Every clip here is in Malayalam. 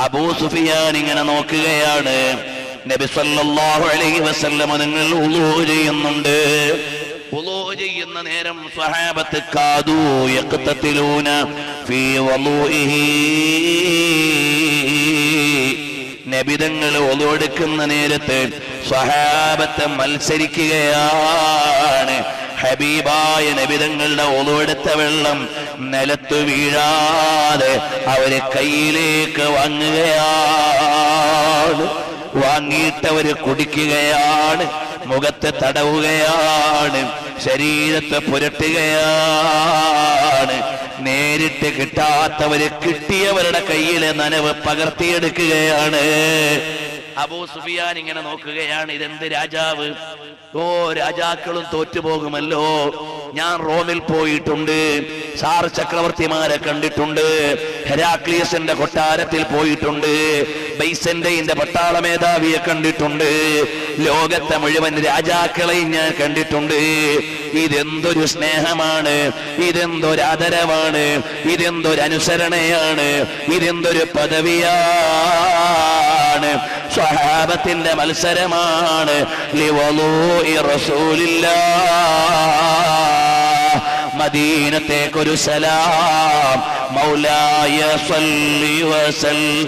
അബൂ സുഫിയാൻ ഇങ്ങനെ നോക്കുകയാണ്. നബി സല്ലല്ലാഹു അലൈഹി വസല്ലം നിങ്ങൾ വുളൂ ചെയ്യുന്നുണ്ട്. വുളൂ ചെയ്യുന്ന നേരം സ്വഹാബത്ത് കാദൂ യഖ്തതിലൂന ഫീ വുളൂഇഹി. നബി തങ്ങൾ വുളൂ എടുക്കുന്ന നേരത്ത് സ്വഹാബത്ത് മത്സരിക്കുകയാണ്. ഹബീബായ നബി തങ്ങളുടെ വുളൂ എടുത്ത വെള്ളം നിലത്തു വീഴാതെ അവര് കയ്യിലേക്ക് വാങ്ങുകയാണ്. വാങ്ങിയിട്ടവര് കുടിക്കുകയാണ്, മുഖത്ത് തടവുകയാണ്, ശരീരത്തെ പുരട്ടുകയാണ്. നേരിട്ട് കിട്ടാത്തവര് കിട്ടിയവരുടെ കയ്യിലെ നനവ് പകർത്തിയെടുക്കുകയാണ്. അബൂ സുഫിയാൻ ഇങ്ങനെ നോക്കുകയാണ്, ഇതെന്ത് രാജാവ്? ഓ, രാജാക്കളും തോറ്റുപോകുമല്ലോ. ഞാൻ റോമിൽ പോയിട്ടുണ്ട്, സാർ ചക്രവർത്തിമാരെ കണ്ടിട്ടുണ്ട്, ഹെരാക്ലിയസിന്റെ കൊട്ടാരത്തിൽ പോയിട്ടുണ്ട്, ബൈസന്റൈന്റെ പട്ടാള മേധാവിയെ കണ്ടിട്ടുണ്ട്, ലോകത്തെ മുഴുവൻ രാജാക്കളെയും ഞാൻ കണ്ടിട്ടുണ്ട്. ഇതെന്തൊരു സ്നേഹമാണ്, ഇതെന്തൊരു ആദരവാണ്, ഇതെന്തൊരു അനുസരണയാണ്, ഇതെന്തൊരു പദവിയാണ്. സ്വഹാബത്തിന്റെ മത്സരമാണ്. ലിവളൂഇ റസൂലില്ലാഹ്, മദീനത്തേക്കൊരു സലാം. മൗലായ സ്വല്ലി വസല്ലം.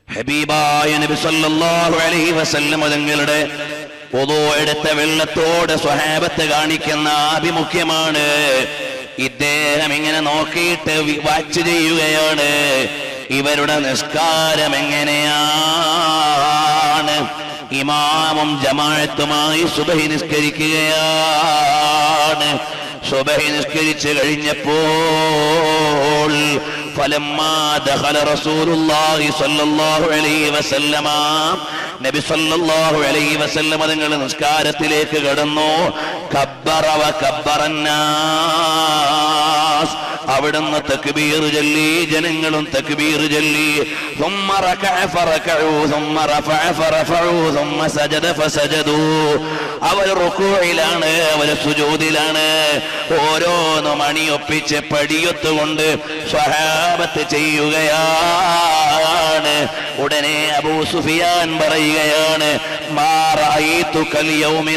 ഹബീബായ നബി സല്ലല്ലാഹു അലൈഹി വസല്ലം തങ്ങളുടെ വുളൂ എടുത്ത വെള്ളത്തോട് സ്വഹാബത്ത് കാണിക്കുന്ന ആഭിമുഖ്യമാണ്. ഇദ്ദേഹം ഇങ്ങനെ നോക്കിയിട്ട് വാച്ച് ചെയ്യുകയാണ്. ഇവരുടെ നിസ്കാരം എങ്ങനെയാണ്? ഇമാമും ജമാഅത്തുമായി സുബഹി നിസ്കരിക്കുകയാണ്. സുബഹി നിസ്കരിച്ചു കഴിഞ്ഞപ്പോൾ ഫലമ്മാ ദഖല റസൂലുള്ളാഹി സ്വല്ലല്ലാഹു അലൈഹി വസല്ലമ, നബി സ്വല്ലല്ലാഹു അലൈഹി വസല്ലമ തങ്ങൾ നിസ്കാരത്തിലേക്ക് കടന്നു. കബ്ബറ വ കബ്ബറന്നാസ്, അവിടുന്ന് തക്ബീർ ചൊല്ലി, ജനങ്ങളും തക്ബീർ ചൊല്ലി. ثم ركع فركعوا ثم رفع فرفعوا ثم سجد فسجدوا. അവർ റുകൂഇലാണ്, അവർ സുജൂദിലാണ്. ഓരോന്നും അണിയൊപ്പിച്ച് പടിയൊത്തുകൊണ്ട് സ്വഹാബത്ത് ചെയ്യുകയാണ്. ഉടനെ അബൂ സുഫിയാൻ പറയുകയാണ്, മാ റഅയ്തുകൽ യൗമി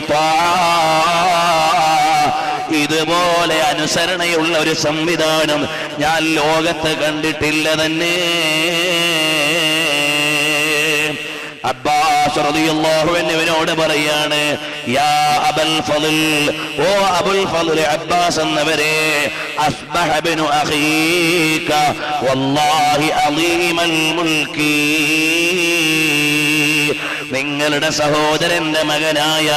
ഇതുപോലെ അനുസരണയുള്ള ഒരു സംവിധാനം ഞാൻ ലോകത്ത് കണ്ടിട്ടില്ല തന്നെ. അബ്ബാസ് റളിയല്ലാഹു അൻഹുവിനോട് പറയാണ്, യാ അബൽ ഫളിൽ, ഓ അബുൽ ഫളിൽ അബ്ബാസ് എന്നവരെ, അസ്ബഹ ഇബ്നു അഖീക വല്ലാഹി അളീമൽ മുൽക്കി, നിങ്ങളുടെ സഹോദരന്റെ മകനായ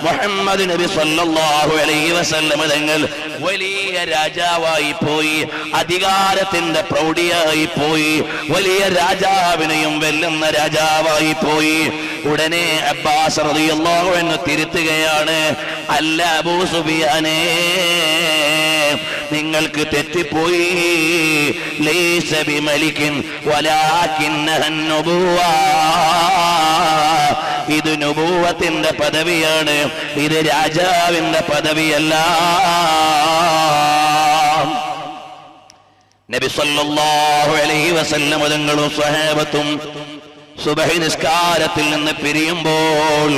മുഹമ്മദ് നബി സല്ലല്ലാഹു അലൈഹി വസല്ലം തങ്ങൾ വലിയ രാജാവായി പോയി, അധികാരത്തിന്റെ പ്രൗഢിയായി പോയി, വലിയ രാജാവിനെയും വെല്ലുന്ന രാജാവായി പോയി. ഉടനെ അബ്ബാസ് റളിയല്ലാഹു അൻഹു തിരുത്തുകയാണ്, അല്ല അബൂ സുഫിയാനേ, നിങ്ങൾക്ക് തെറ്റിപ്പോയി. ലൈസ ബിമലികിൻ വലാകിന്നഹൻ നുബുവ, ഇത് നുബുവത്തിന്റെ പദവിയാണ്, ഇത് രാജാവിന്റെ പദവിയല്ല. നബി സല്ലല്ലാഹു അലൈഹി വസല്ലം തങ്ങളും സ്വഹാബത്തും സുബഹി നിസ്കാരത്തിൽ നിന്ന് പിരിയുമ്പോൾ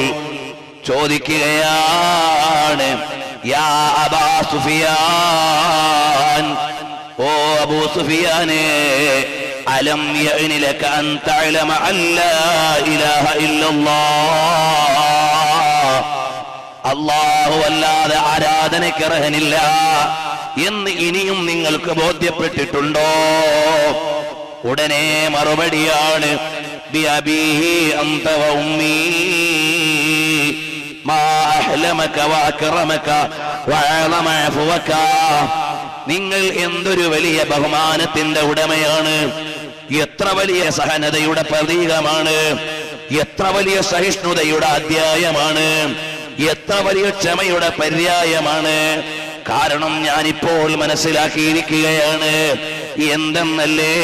ചോദിക്കുകയാണ്, യാ അബാ സുഫിയാൻ, ഓ അബൂ സുഫിയാനേ, അലം യഅനി ലക അൻ തഅലമ അല്ലാ ഇലാഹ ഇല്ലല്ലാഹ്, അല്ലാഹു അല്ലാതെ ആരാധനയ്ക്ക് അർഹനില്ല എന്ന് ഇനിയും നിങ്ങൾക്ക് ബോധ്യപ്പെട്ടിട്ടുണ്ടോ? ഉടനെ മറുപടിയാണ്, ബിഅബീ അൻത വ ഉമ്മീ മാ അഹ്ലമക വ അക്റമക വ അഅളമ അഫ്വക, നിങ്ങൾ എന്തൊരു വലിയ ബഹുമാനത്തിന്റെ ഉടമയാണ്, എത്ര വലിയ സഹനതയുടെ പ്രതീകമാണ്, എത്ര വലിയ സഹിഷ്ണുതയുടെ അധ്യായമാണ്, എത്ര വലിയ ക്ഷമയുടെ പര്യായമാണ്. കാരണം ഞാനിപ്പോൾ മനസ്സിലാക്കിയിരിക്കുകയാണ്, എന്തെന്നല്ലേ,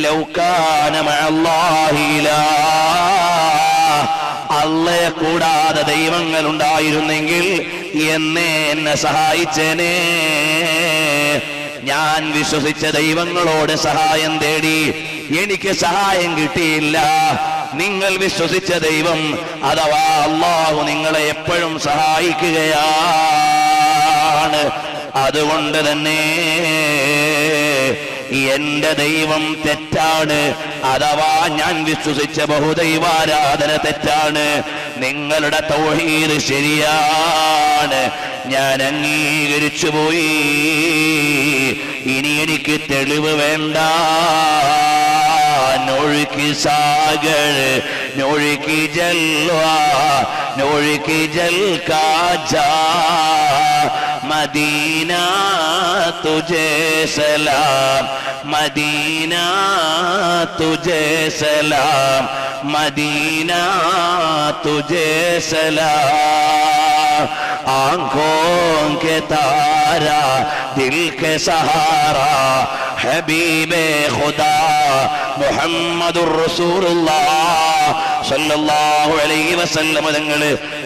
ലൗ കാന മഅല്ലാഹി ഇലാഹ്, അള്ളയെ കൂടാതെ ദൈവങ്ങൾ ഉണ്ടായിരുന്നെങ്കിൽ എന്നെ സഹായിച്ചേനെ. ഞാൻ വിശ്വസിച്ച ദൈവങ്ങളോട് സഹായം തേടി, എനിക്ക് സഹായം കിട്ടിയില്ല. നിങ്ങൾ വിശ്വസിച്ച ദൈവം അഥവാ അല്ലാഹു നിങ്ങളെ എപ്പോഴും സഹായിക്കുകയാണ്. അതുകൊണ്ട് തന്നെ എന്റെ ദൈവം തെറ്റാണ്, അഥവാ ഞാൻ വിശ്വസിച്ച ബഹുദൈവാരാധന തെറ്റാണ്, നിങ്ങളുടെ തൗഹീദ് ശരിയാണ്, ഞാൻ അംഗീകരിച്ചു പോയി. ഇനി എനിക്ക് തെളിവ് വേണ്ട. नूर की सागर नूर की जलवा नूर की जल का जा मदीना तुझे सलाम मदीना तुझे सलाम मदीना तुझे सलाम आंखों के तारा दिल के सहारा हबीबे खुदा മുഹമ്മദുർ റസൂലുള്ളാഹ് സ്വല്ലല്ലാഹു അലൈഹി വസല്ലം തങ്ങൾ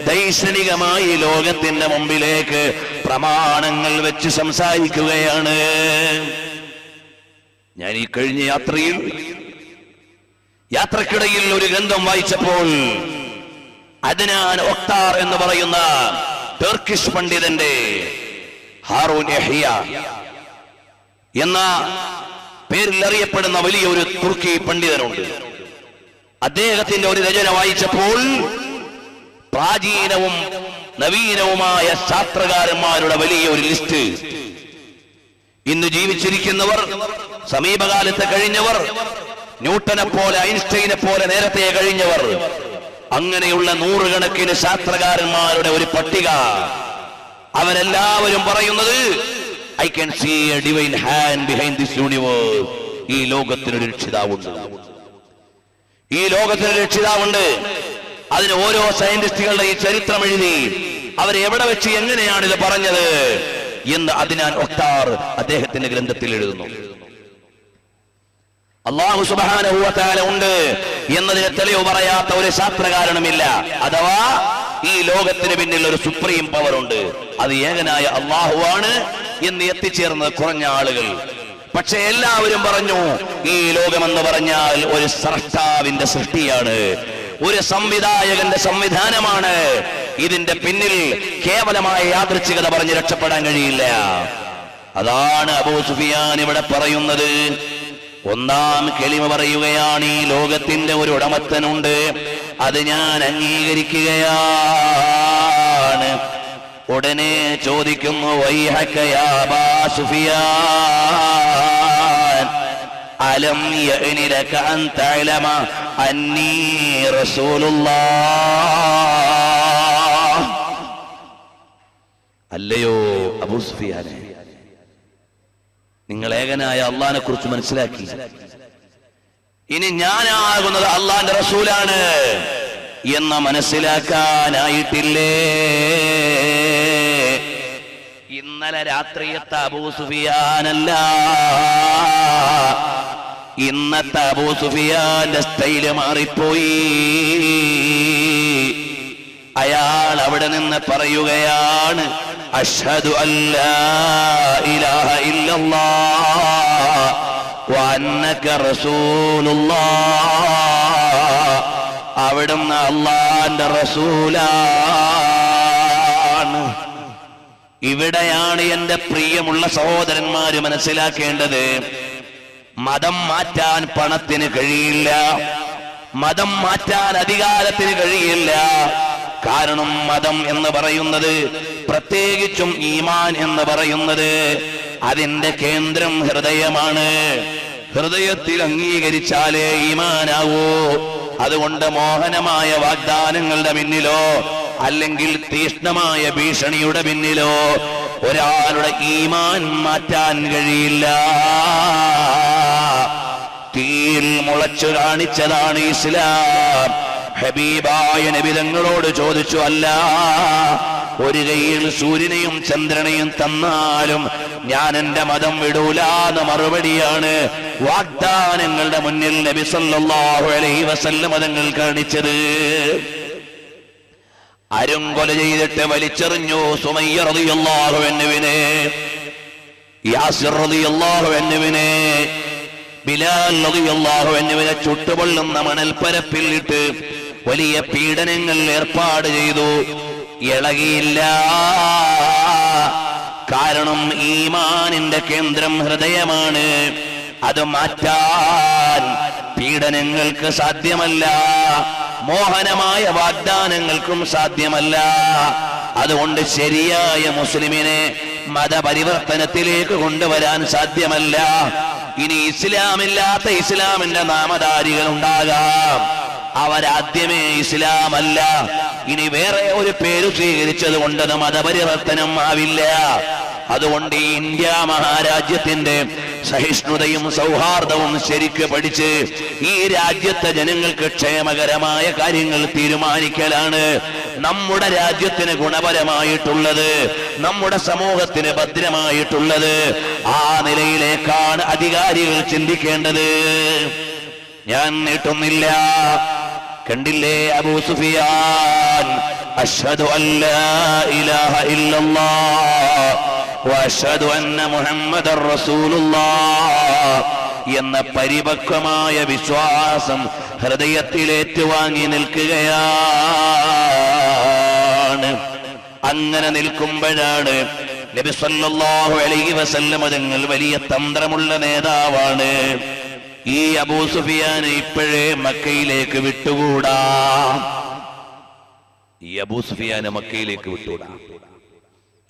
ദൈശനികമായി ലോകത്തിന്റെ മുമ്പിലേക്ക് പ്രമാണങ്ങൾ വെച്ച് സംസാരിക്കുകയാണ്. ഞാൻ ഈ കഴിഞ്ഞ യാത്രക്കിടയിൽ ഒരു ഗ്രന്ഥം വായിച്ചപ്പോൾ അദ്നാൻ ഒക്താർ എന്ന് പറയുന്ന ടർക്കിഷ് പണ്ഡിതന്റെ ഹാറൂൻ യഹ്യ എന്ന പേരിൽ അറിയപ്പെടുന്ന വലിയൊരു തുർക്കി പണ്ഡിതനുണ്ട്. അദ്ദേഹത്തിന്റെ ഒരു രചന വായിച്ചപ്പോൾ പ്രാചീനവും നവീനവുമായ ശാസ്ത്രകാരന്മാരുടെ വലിയ ഒരു ലിസ്റ്റ്, ഇന്ന് ജീവിച്ചിരിക്കുന്നവർ, സമീപകാലത്ത് കഴിഞ്ഞവർ, ന്യൂട്ടനെ പോലെ ഐൻസ്റ്റൈനെ പോലെ നേരത്തെ കഴിഞ്ഞവർ, അങ്ങനെയുള്ള നൂറുകണക്കിന് ശാസ്ത്രകാരന്മാരുടെ ഒരു പട്ടിക. അവരെല്ലാവരും പറയുന്നത് I can see a divine hand behind this universe. ഈ ലോകത്തിനൊരു രക്ഷിതാവുണ്ട്, ഈ ലോകത്തിനൊരു രക്ഷിതാവുണ്ട്. അതിന് ഓരോ സയന്റിസ്റ്റുകളുടെ ഈ ചരിത്രം എഴുതി അവരെ എവിടെ വെച്ച് എങ്ങനെയാണ് ഇത് പറഞ്ഞത് എന്ന് അദ്നാൻ ഒക്താർ അദ്ദേഹത്തിന്റെ ഗ്രന്ഥത്തിൽ എഴുതുന്നു. അല്ലാഹു സുബ്ഹാനഹു വ തആല ഉണ്ട് എന്നതിന് തെളിവ് പറയാത്ത ഒരു ശാസ്ത്രകാരനുമില്ല. അഥവാ ഈ ലോകത്തിന് പിന്നിൽ ഒരു സുപ്രീം പവർ ഉണ്ട്, അത് ഏകനായ അല്ലാഹുവാണ് എന്ന് എത്തിച്ചേർന്നത് കുറഞ്ഞ ആളുകൾ. പക്ഷെ എല്ലാവരും പറഞ്ഞു ഈ ലോകമെന്ന് പറഞ്ഞാൽ ഒരു സ്രഷ്ടാവിന്റെ സൃഷ്ടിയാണ്, ഒരു സംവിധായകന്റെ സംവിധാനമാണ്. ഇതിന്റെ പിന്നിൽ കേവലമായ യാദൃച്ഛികത പറഞ്ഞ് രക്ഷപ്പെടാൻ കഴിയില്ല. അതാണ് അബൂ സുഫിയാൻ ഇവിടെ പറയുന്നത്. ഒന്നാം കലിമ പറയുകയാണ്, ഈ ലോകത്തിന്റെ ഒരു ഉടമസ്ഥനുണ്ട്, അത് ഞാൻ അംഗീകരിക്കുകയാണ്. ഉടനെ ചോദിക്കുന്നു, വൈഹക യാ അബാ സുഫിയാൻ അലം യഅനി ലക അൻ തഅലമ അന്നീ റസൂലുള്ളാഹ്. അല്ലയോ അബൂ സുഫിയാനെ, നിങ്ങൾ ഏകനായ അള്ളാഹിനെ കുറിച്ച് മനസ്സിലാക്കി, ഇനി ഞാനാകുന്നത് അള്ളാന്റെ റസൂലാണ് എന്ന് മനസ്സിലാക്കാനായിട്ടില്ലേ? ഇന്നലെ രാത്രിയത്തെ അബൂ സുഫിയാനല്ല, ഇന്നത്തെ അബൂ സുഫിയാന്റെ സ്റ്റൈല് മാറിപ്പോയി. അയാൾ അവിടെ നിന്ന് പറയുകയാണ്, അഷ്ഹദു അല്ലാ ഇലാഹ ഇല്ലല്ലാഹ് വ അന്നക റസൂലുള്ളാഹ്. അവിടുന്ന് അല്ലാഹുവിന്റെ റസൂലാണ്. ഇവിടെയാണ് എന്റെ പ്രിയമുള്ള സഹോദരന്മാര് മനസ്സിലാക്കേണ്ടത്, മതം മാറ്റാൻ പണത്തിന് കഴിയില്ല, മതം മാറ്റാൻ അധികാരത്തിന് കഴിയില്ല. കാരണം മതം എന്ന് പറയുന്നത്, പ്രത്യേകിച്ചും ഈമാൻ എന്ന് പറയുന്നത്, അതിന്റെ കേന്ദ്രം ഹൃദയമാണ്. ഹൃദയത്തിൽ അംഗീകരിച്ചാലേ ഈമാനാവൂ. അതുകൊണ്ട് മോഹനമായ വാഗ്ദാനങ്ങളുടെ പിന്നിലോ അല്ലെങ്കിൽ തീഷ്ണമായ ഭീഷണിയുടെ പിന്നിലോ ഒരാളുടെ ഈമാൻ മാറ്റാൻ കഴിയില്ല. തീയിൽ മുളച്ചു കാണിച്ചതാണ് ഇസ്ലാം. ഹബീബായ നബി തങ്ങളോട് ചോദിച്ചു, അല്ല, ഒരു കൈയിൽ സൂര്യനെയും ചന്ദ്രനെയും തന്നാലും ഞാൻ എന്റെ മതം വിടൂലാന്ന് മറുപടിയാണ് വാഗ്ദാനങ്ങളുടെ മുന്നിൽ നബി സല്ലല്ലാഹു അലൈഹി വസല്ലം തങ്ങൾ കാണിച്ചത്. അരുംകൊല ചെയ്തിട്ട് വലിച്ചെറിഞ്ഞു സുമയ്യ റളിയല്ലാഹു അൻഹുവിനെ. യാസിർ റളിയല്ലാഹു അൻഹുവിനെ ബിലാൽ റളിയല്ലാഹു അൻഹുവിനെ ചുട്ടുപൊള്ളുന്ന മണൽപ്പരപ്പിൽ ഇട്ട് വലിയ പീഡനങ്ങൾ ഏർപ്പാട് ചെയ്തു. ഇളകിയില്ല. കാരണം ഈമാനിന്റെ കേന്ദ്രം ഹൃദയമാണ്. അത് മാറ്റാൻ പീഡനങ്ങൾക്ക് സാധ്യമല്ല, മോഹനമായ വാഗ്ദാനങ്ങൾക്കും സാധ്യമല്ല. അതുകൊണ്ട് ശരിയായ മുസ്ലിമിനെ മതപരിവർത്തനത്തിലേക്ക് കൊണ്ടുവരാൻ സാധ്യമല്ല. ഇനി ഇസ്ലാമില്ലാത്ത ഇസ്ലാമിന്റെ നാമധാരികൾ ഉണ്ടാകാം, അവരാദ്യമേ ഇസ്ലാമല്ല, ഇനി വേറെ ഒരു പേര് സ്വീകരിച്ചത് കൊണ്ട് അത് മതപരിവർത്തനം ആവില്ല. അതുകൊണ്ട് ഈ ഇന്ത്യ മഹാരാജ്യത്തിന്റെ സഹിഷ്ണുതയും സൗഹാർദ്ദവും ശരിക്ക് പഠിച്ച് ഈ രാജ്യത്തെ ജനങ്ങൾക്ക് ക്ഷേമകരമായ കാര്യങ്ങൾ തീരുമാനിക്കലാണ് നമ്മുടെ രാജ്യത്തിന് ഗുണപരമായിട്ടുള്ളത്, നമ്മുടെ സമൂഹത്തിന് ഭദ്രമായിട്ടുള്ളത്. ആ നിലയിലേക്കാണ് അധികാരികൾ ചിന്തിക്കേണ്ടത്. ഞാൻ നീട്ടുന്നില്ല. കണ്ടില്ലേ അബൂ സുഫിയാൻ, അശ്ഹദു അല്ലാ ഇലാഹ ഇല്ലല്ലാഹ് വഅശ്ഹദു അന്ന മുഹമ്മദർ റസൂലുള്ളാഹ് എന്ന പരിപക്വമായ വിശ്വാസം ഹൃദയത്തിലേറ്റുവാങ്ങി നിൽക്കുകയാണ്. അങ്ങനെ നിൽക്കുമ്പോഴാണ് നബി സല്ലല്ലാഹു അലൈഹി വസല്ലം തങ്ങൾ വലിയ തന്ത്രമുള്ള നേതാവാണ്. ഈ അബൂ സുഫിയാനെ ഇപ്പോഴേ മക്കയിലേക്ക് വിട്ടുകൂടാ. ഈ അബൂ സുഫിയാനെ മക്കയിലേക്ക് വിട്ടുകൂടാ.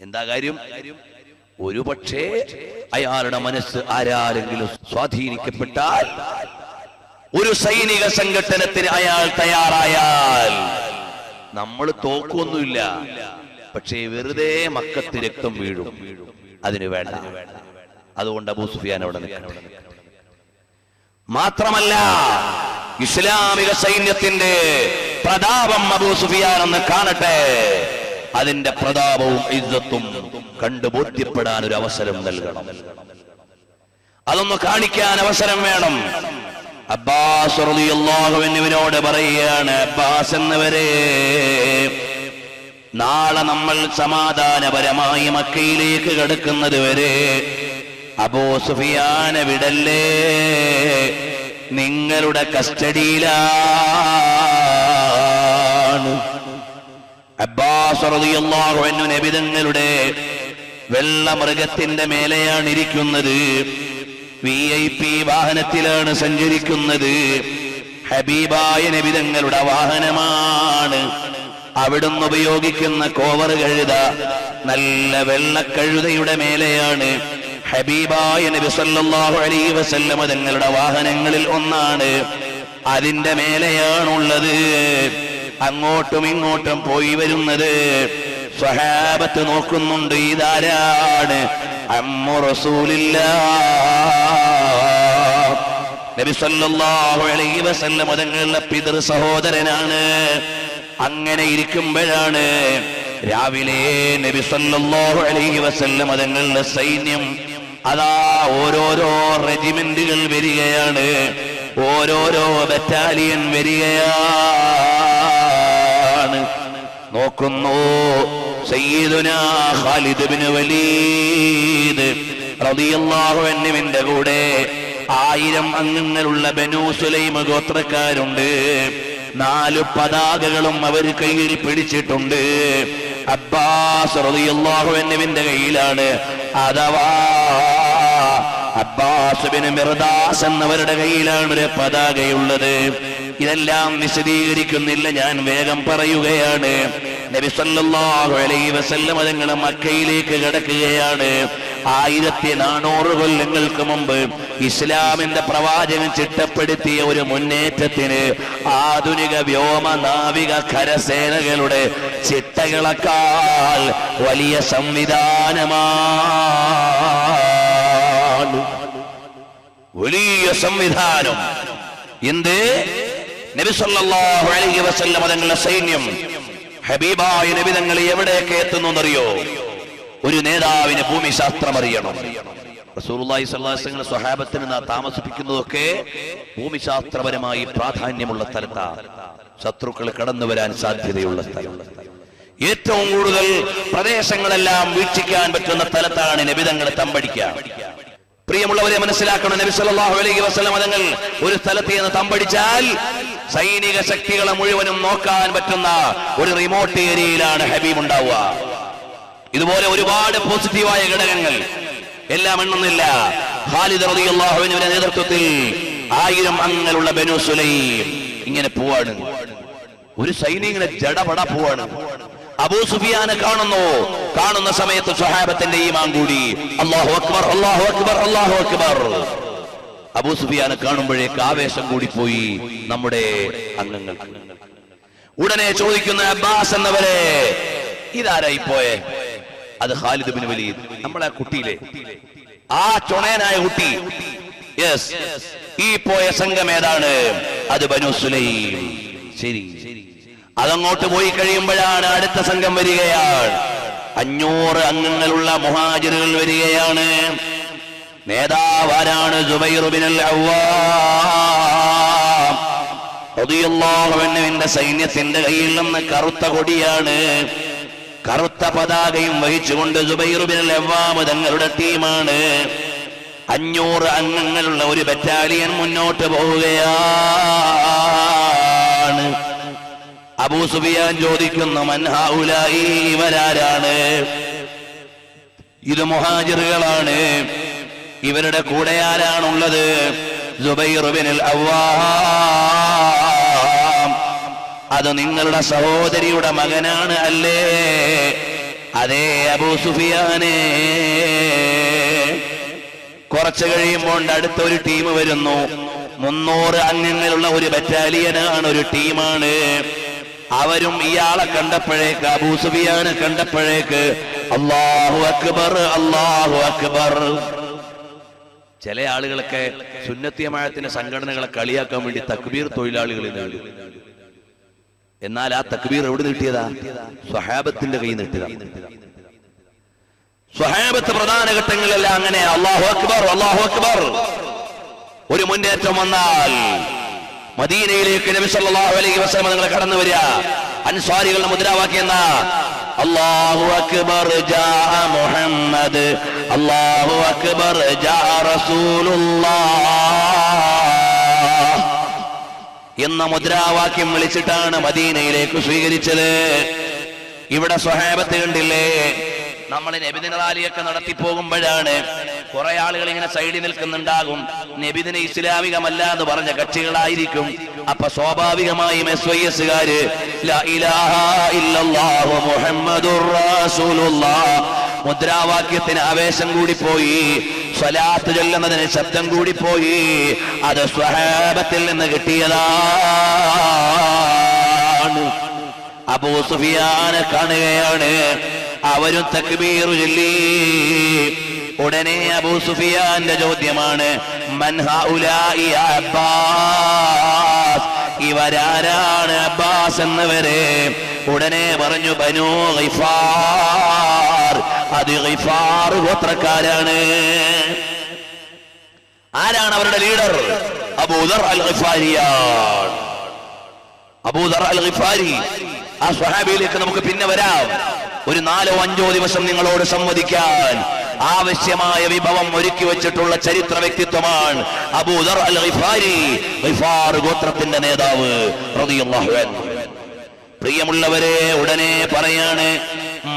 എന്താ കാര്യം? ഒരുപക്ഷേ അയാളുടെ മനസ്സ് ആരാരെങ്കിലും സ്വാധീനിക്കപ്പെട്ടാൽ, ഒരു സൈനിക സംഘടനത്തിന് അയാൾ തയ്യാറായാൽ നമ്മൾ തോക്കൊന്നുമില്ല, പക്ഷേ വെറുതെ മക്കത്ത് രക്തം വീഴും. അതിന് വേണ്ട. അതുകൊണ്ട് അബൂ സുഫിയാൻ അവിടെ നിൽക്കട്ടെ. മാത്രമല്ല, ഇസ്ലാമിക സൈന്യത്തിന്റെ പ്രതാപം അബൂ സുഫിയാൻ ഒന്ന് കാണട്ടെ. അതിന്റെ പ്രതാപവും ഇസ്സത്തും കണ്ടു ബോധ്യപ്പെടാൻ ഒരു അവസരം നൽകണം. അതൊന്ന് കാണിക്കാൻ അവസരം വേണം. അബ്ബാസ് റളിയല്ലാഹു അൻഹുവിനോട് പറയുകയാണ്, അബ്ബാസ് എന്നവരെ, നാളെ നമ്മൾ സമാധാനപരമായി മക്കയിലേക്ക് കടക്കുന്നത് വരെ അബൂ സുഫിയാനെ വിടല്ലേ, നിങ്ങളുടെ കസ്റ്റഡിയിലാണ്. അബ്ബാസ് റളിയല്ലാഹു അൻഹു നബി തങ്ങളുടെ വെള്ള മൃഗത്തിന്റെ മേലെയാണ് ഇരിക്കുന്നത്. VIP വാഹനത്തിലാണ് സഞ്ചരിക്കുന്നത്. ഹബീബായ നബി തങ്ങളുടെ വാഹനമാണ്. അവിടുന്ന് ഉപയോഗിക്കുന്ന കോവർ കഴുത നല്ല വെള്ളക്കഴുതയുടെ മേലെയാണ്. ഹബീബായ നബി സല്ലല്ലാഹു അലൈഹി വസല്ലം തങ്ങളുടെ വാഹനങ്ങളിൽ ഒന്നാണ്. അതിന്റെ മേലെയാണുള്ളത്. അങ്ങോട്ടും ഇങ്ങോട്ടും പോയി വരുന്നത്. സ്വഹാബത്ത് നോക്കുന്നുണ്ട്, ഇതാരാണ്? അമ്മു റസൂലില്ലാഹ്, നബി സല്ലല്ലാഹു അലൈഹി വസല്ലം തങ്ങളുടെ പിതൃ സഹോദരനാണ്. അങ്ങനെ ഇരിക്കുമ്പോഴാണ് രാവിലെ നബി സല്ലല്ലാഹു അലൈഹി വസല്ലം തങ്ങളുടെ സൈന്യം അതാ ഓരോരോ റെജിമെന്റുകൾ വരികയാണ്, ഓരോരോ ബറ്റാലിയൻ വരികയാണ്. നോക്കുന്നു, സയ്യിദുനാ ഖാലിദ് ഇബ്നു വലീദ് റളിയല്ലാഹു അൻഹുവിന്റെ കൂടെ 1000 അംഗങ്ങളുള്ള ബനൂ സുലൈം ഗോത്രക്കാരുണ്ട്. 4 പതാകകളും അവർ കയ്യിൽ പിടിച്ചിട്ടുണ്ട്. അബ്ബാസ് റളിയല്ലാഹു അൻഹുവിന്റെ കയ്യിലാണ്, അഥവാ അബ്ബാസ് ബിൻ മിർദാസ് എന്നവരുടെ കയ്യിലാണ് ഒരു പതാകയുള്ളത്. ഇതെല്ലാം വിശദീകരിക്കുന്നില്ല, ഞാൻ വേഗം പറയുകയാണ്. നബി സല്ലല്ലാഹു അലൈഹി വസല്ലം തങ്ങൾ മക്കയിലേക്ക് കടക്കുകയാണ്. 1400 കൊല്ലങ്ങൾക്ക് മുമ്പ് ഇസ്ലാമിന്റെ പ്രവാചകൻ ചിട്ടപ്പെടുത്തിയ ഒരു മുന്നേറ്റത്തിന് ആധുനിക വ്യോമ നാവിക കരസേനകളുടെ ചിട്ടകളെക്കാൾ വലിയ സംവിധാനമാണ്. വലിയ സംവിധാനം. എന്ത്? നബി സല്ലല്ലാഹു അലൈഹി വസല്ലം തങ്ങളുടെ സൈന്യം ഹബീബായ നബി തങ്ങൾ എവിടേക്ക് എത്തുന്നു എന്നറിയോ? ഒരു നേതാവിന് ഭൂമിശാസ്ത്രം അറിയണം. റസൂലുള്ളാഹി സ്വല്ലല്ലാഹു അലൈഹി വസല്ലം സ്വഹാബത്തിന് താമസിപ്പിക്കുന്നതൊക്കെ ഭൂമിശാസ്ത്രപരമായി പ്രാധാന്യമുള്ള സ്ഥലത്താണ്. ശത്രുക്കൾ കടന്നു വരാൻ സാധ്യതയുള്ള സ്ഥലം. ഏറ്റവും കൂടുതൽ പ്രദേശങ്ങളെല്ലാം വീക്ഷിക്കാൻ പറ്റുന്ന സ്ഥലത്താണ് നബിതങ്ങൾ തമ്പടിക്കുക. പ്രിയമുള്ളവരെ മനസ്സിലാക്കണം, നബി സല്ലല്ലാഹു അലൈഹി വസല്ലം തങ്ങൾ ഒരു സ്ഥലത്ത് നിന്ന് തമ്പടിച്ചാൽ സൈനിക ശക്തികളെ മുഴുവനും നോക്കാൻ പറ്റുന്ന ഒരു റിമോട്ട് ഏരിയയിലാണ് ഹബീബ് ഉണ്ടാവുക. ഇതുപോലെ ഒരുപാട് പോസിറ്റീവായ ഘടകങ്ങൾ എല്ലാം എണ്ണുന്നില്ല. ഖാലിദ് റളിയല്ലാഹു അൻഹുവിന്റെ നേതൃത്വത്തിൽ 1000 അംഗങ്ങളുള്ള ബനു സുലൈം ഇങ്ങനെ പോവാണ്. ഒരു സൈനികനെ ജടപട പോവാണ്. അബൂ സുഫിയാനെ കാണുന്ന സമയത്ത് സ്വഹാബത്തിന്റെ ഈമാൻ കൂടി. അല്ലാഹു അക്ബർ, അല്ലാഹു അക്ബർ, അല്ലാഹു അക്ബർ. അബൂ സുഫിയാനെ കാണുമ്പോഴേക്ക് ആവേശം കൂടിപ്പോയി നമ്മുടെ അംഗങ്ങൾ. ഉടനെ ചോദിക്കുന്ന അബ്ബാസ് എന്നവരെ, ഇതാരായി പോയെ? അത് ഖാലിദ് ബിൻ വലീദ്, നമ്മളെ കുട്ടിയിലെ ആ ചുണയനായ കുട്ടി. യെസ്, ഈ പോയ സംഘം ഏതാണ്? അത് ബനു സുലൈം. ശരി, അതങ്ങോട്ട് പോയി കഴിയുമ്പോഴാണ് അടുത്ത സംഘം വരികയാണ്. 500 അംഗങ്ങളുള്ള മുഹാജിറുകൾ വരികയാണ്. നേതാവാരാണ്? സുബൈർ ബിനുൽ അവ്വാം റളിയല്ലാഹു അൻഹുവിന്റെ സൈന്യത്തിന്റെ കയ്യിൽ നിന്ന് കറുത്ത കൊടിയാണ്, കറുത്ത പതാകയും വഹിച്ചുകൊണ്ട് സുബൈർ ബിനുൽ അവ്വാം തങ്ങളുടെ ടീമാണ്. 500 അംഗങ്ങളുള്ള ഒരു ബറ്റാലിയൻ മുന്നോട്ട് പോവുകയാണ്. അബൂ സുഫിയാൻ ചോദിക്കുന്നു, മൻ ഹൗലായി, ഇവരാരാണ്? ഇത് മുഹാജിറുകളാണ്. ഇവരുടെ കൂടെ ആരാണുള്ളത്? സുബൈർ ബിനുൽ അവ്വാം. അത് നിങ്ങളുടെ സഹോദരിയുടെ മകനാണ് അല്ലേ? അതേ അബൂ സുഫിയാനെ. കുറച്ചു കഴിയുമ്പോൾ അടുത്തൊരു ടീം വരുന്നു. 300 അംഗങ്ങളുള്ള ഒരു ബറ്റാലിയനാണ്, ഒരു ടീമാണ്. അവരും ഇയാളെ കണ്ടപ്പോഴേക്ക്, അബൂ സുഫിയാനെ കണ്ടപ്പോഴേക്ക് അല്ലാഹു അക്ബർ, അല്ലാഹു അക്ബർ. ചില ആളുകളൊക്കെ സുന്നത്തി ജമാഅത്തിന്റെ സംഘടനകളെ കളിയാക്കാൻ വേണ്ടി തക്ബീർ തൊഴിലാളികളിൽ നേടും. എന്നാൽ ആ തക്ബീർ എവിടെ നീട്ടിയതാ? സ്വഹാബത്തിന്റെ കയ്യിൽ നീട്ടിയതാ. സ്വഹാബത്ത് പ്രധാന ഘട്ടങ്ങളിലെല്ലാം അങ്ങനെ അല്ലാഹു അക്ബർ, അല്ലാഹു അക്ബർ. ഒരു മുന്നേറ്റം വന്നാൽ മദീനയിലേക്ക് നബി സല്ലല്ലാഹു അലൈഹി വസല്ലം തങ്ങൾ കടന്നു വരിക. അൻസാരികളുടെ മുദ്രാവാക്യം എന്താ? അല്ലാഹു അക്ബർ ജാ മുഹമ്മദ്, അല്ലാഹു അക്ബർ ജാ റസൂലുള്ളാഹ് എന്ന മുദ്രാവാക്യം വിളിച്ചിട്ടാണ് മദീനയിലേക്ക് സ്വീകരിച്ചത്. ഇവിടെ സ്വഹാബത്ത് കണ്ടില്ലേ? നമ്മൾ നബിദിന റാലിയൊക്കെ നടത്തി പോകുമ്പോഴാണ് കുറെ ആളുകൾ ഇങ്ങനെ സൈഡിൽ നിൽക്കുന്നുണ്ടാകും. നബിദിന ഇസ്ലാമികമല്ല എന്ന് പറഞ്ഞ കക്ഷികളായിരിക്കും. അപ്പൊ സ്വാഭാവികമായും SYSകാര് ലാ ഇലാഹ ഇല്ലല്ലാഹു മുഹമ്മദുർ റസൂലുള്ളാഹ് മുദ്രാവാക്യത്തിന് ആവേശം കൂടിപ്പോയി, സ്വലാത്ത് ചൊല്ലുന്നതിന് ശബ്ദം കൂടിപ്പോയി. അത് സ്വഹാബത്തിൽ നിന്ന് കിട്ടിയതാണ്. അബൂ സുഫിയാനെ കാണുകയാണ്. അവരും തക്ബീർ ചൊല്ലി. ഉടനെ അബൂ സുഫിയാന്റെ ചോദ്യമാണ്, മൻ ഹൗലായി അബ്ബാസ്, ഇവരാരാണ് അബ്ബാസ് എന്നവരെ? ഉടനെ പറഞ്ഞു, ബനൂ ഗിഫാർ, അത് ഗിഫാർ ഗോത്രക്കാരാണ്. ആരാണ് അവരുടെ ലീഡർ? അബൂദർ അൽ ഗിഫാരിയാണ്. അബൂദർ അൽ ഗിഫാരി. ആ സ്വഹാബിയിലേക്ക് നമുക്ക് പിന്നെ വരാം. ഒരു 4-5 ദിവസം നിങ്ങളോട് സംവദിക്കാൻ ആവശ്യമായ വിഭവം ഒരുക്കി വെച്ചിട്ടുള്ള ചരിത്ര വ്യക്തിത്വമാണ് അബൂദർ അൽ ഗിഫാരി, ഗിഫാർ ഗോത്രത്തിന്റെ നേതാവ് റളിയല്ലാഹു അൻഹു. പ്രിയമുള്ളവരെ, ഉടനെ പറയാണ്,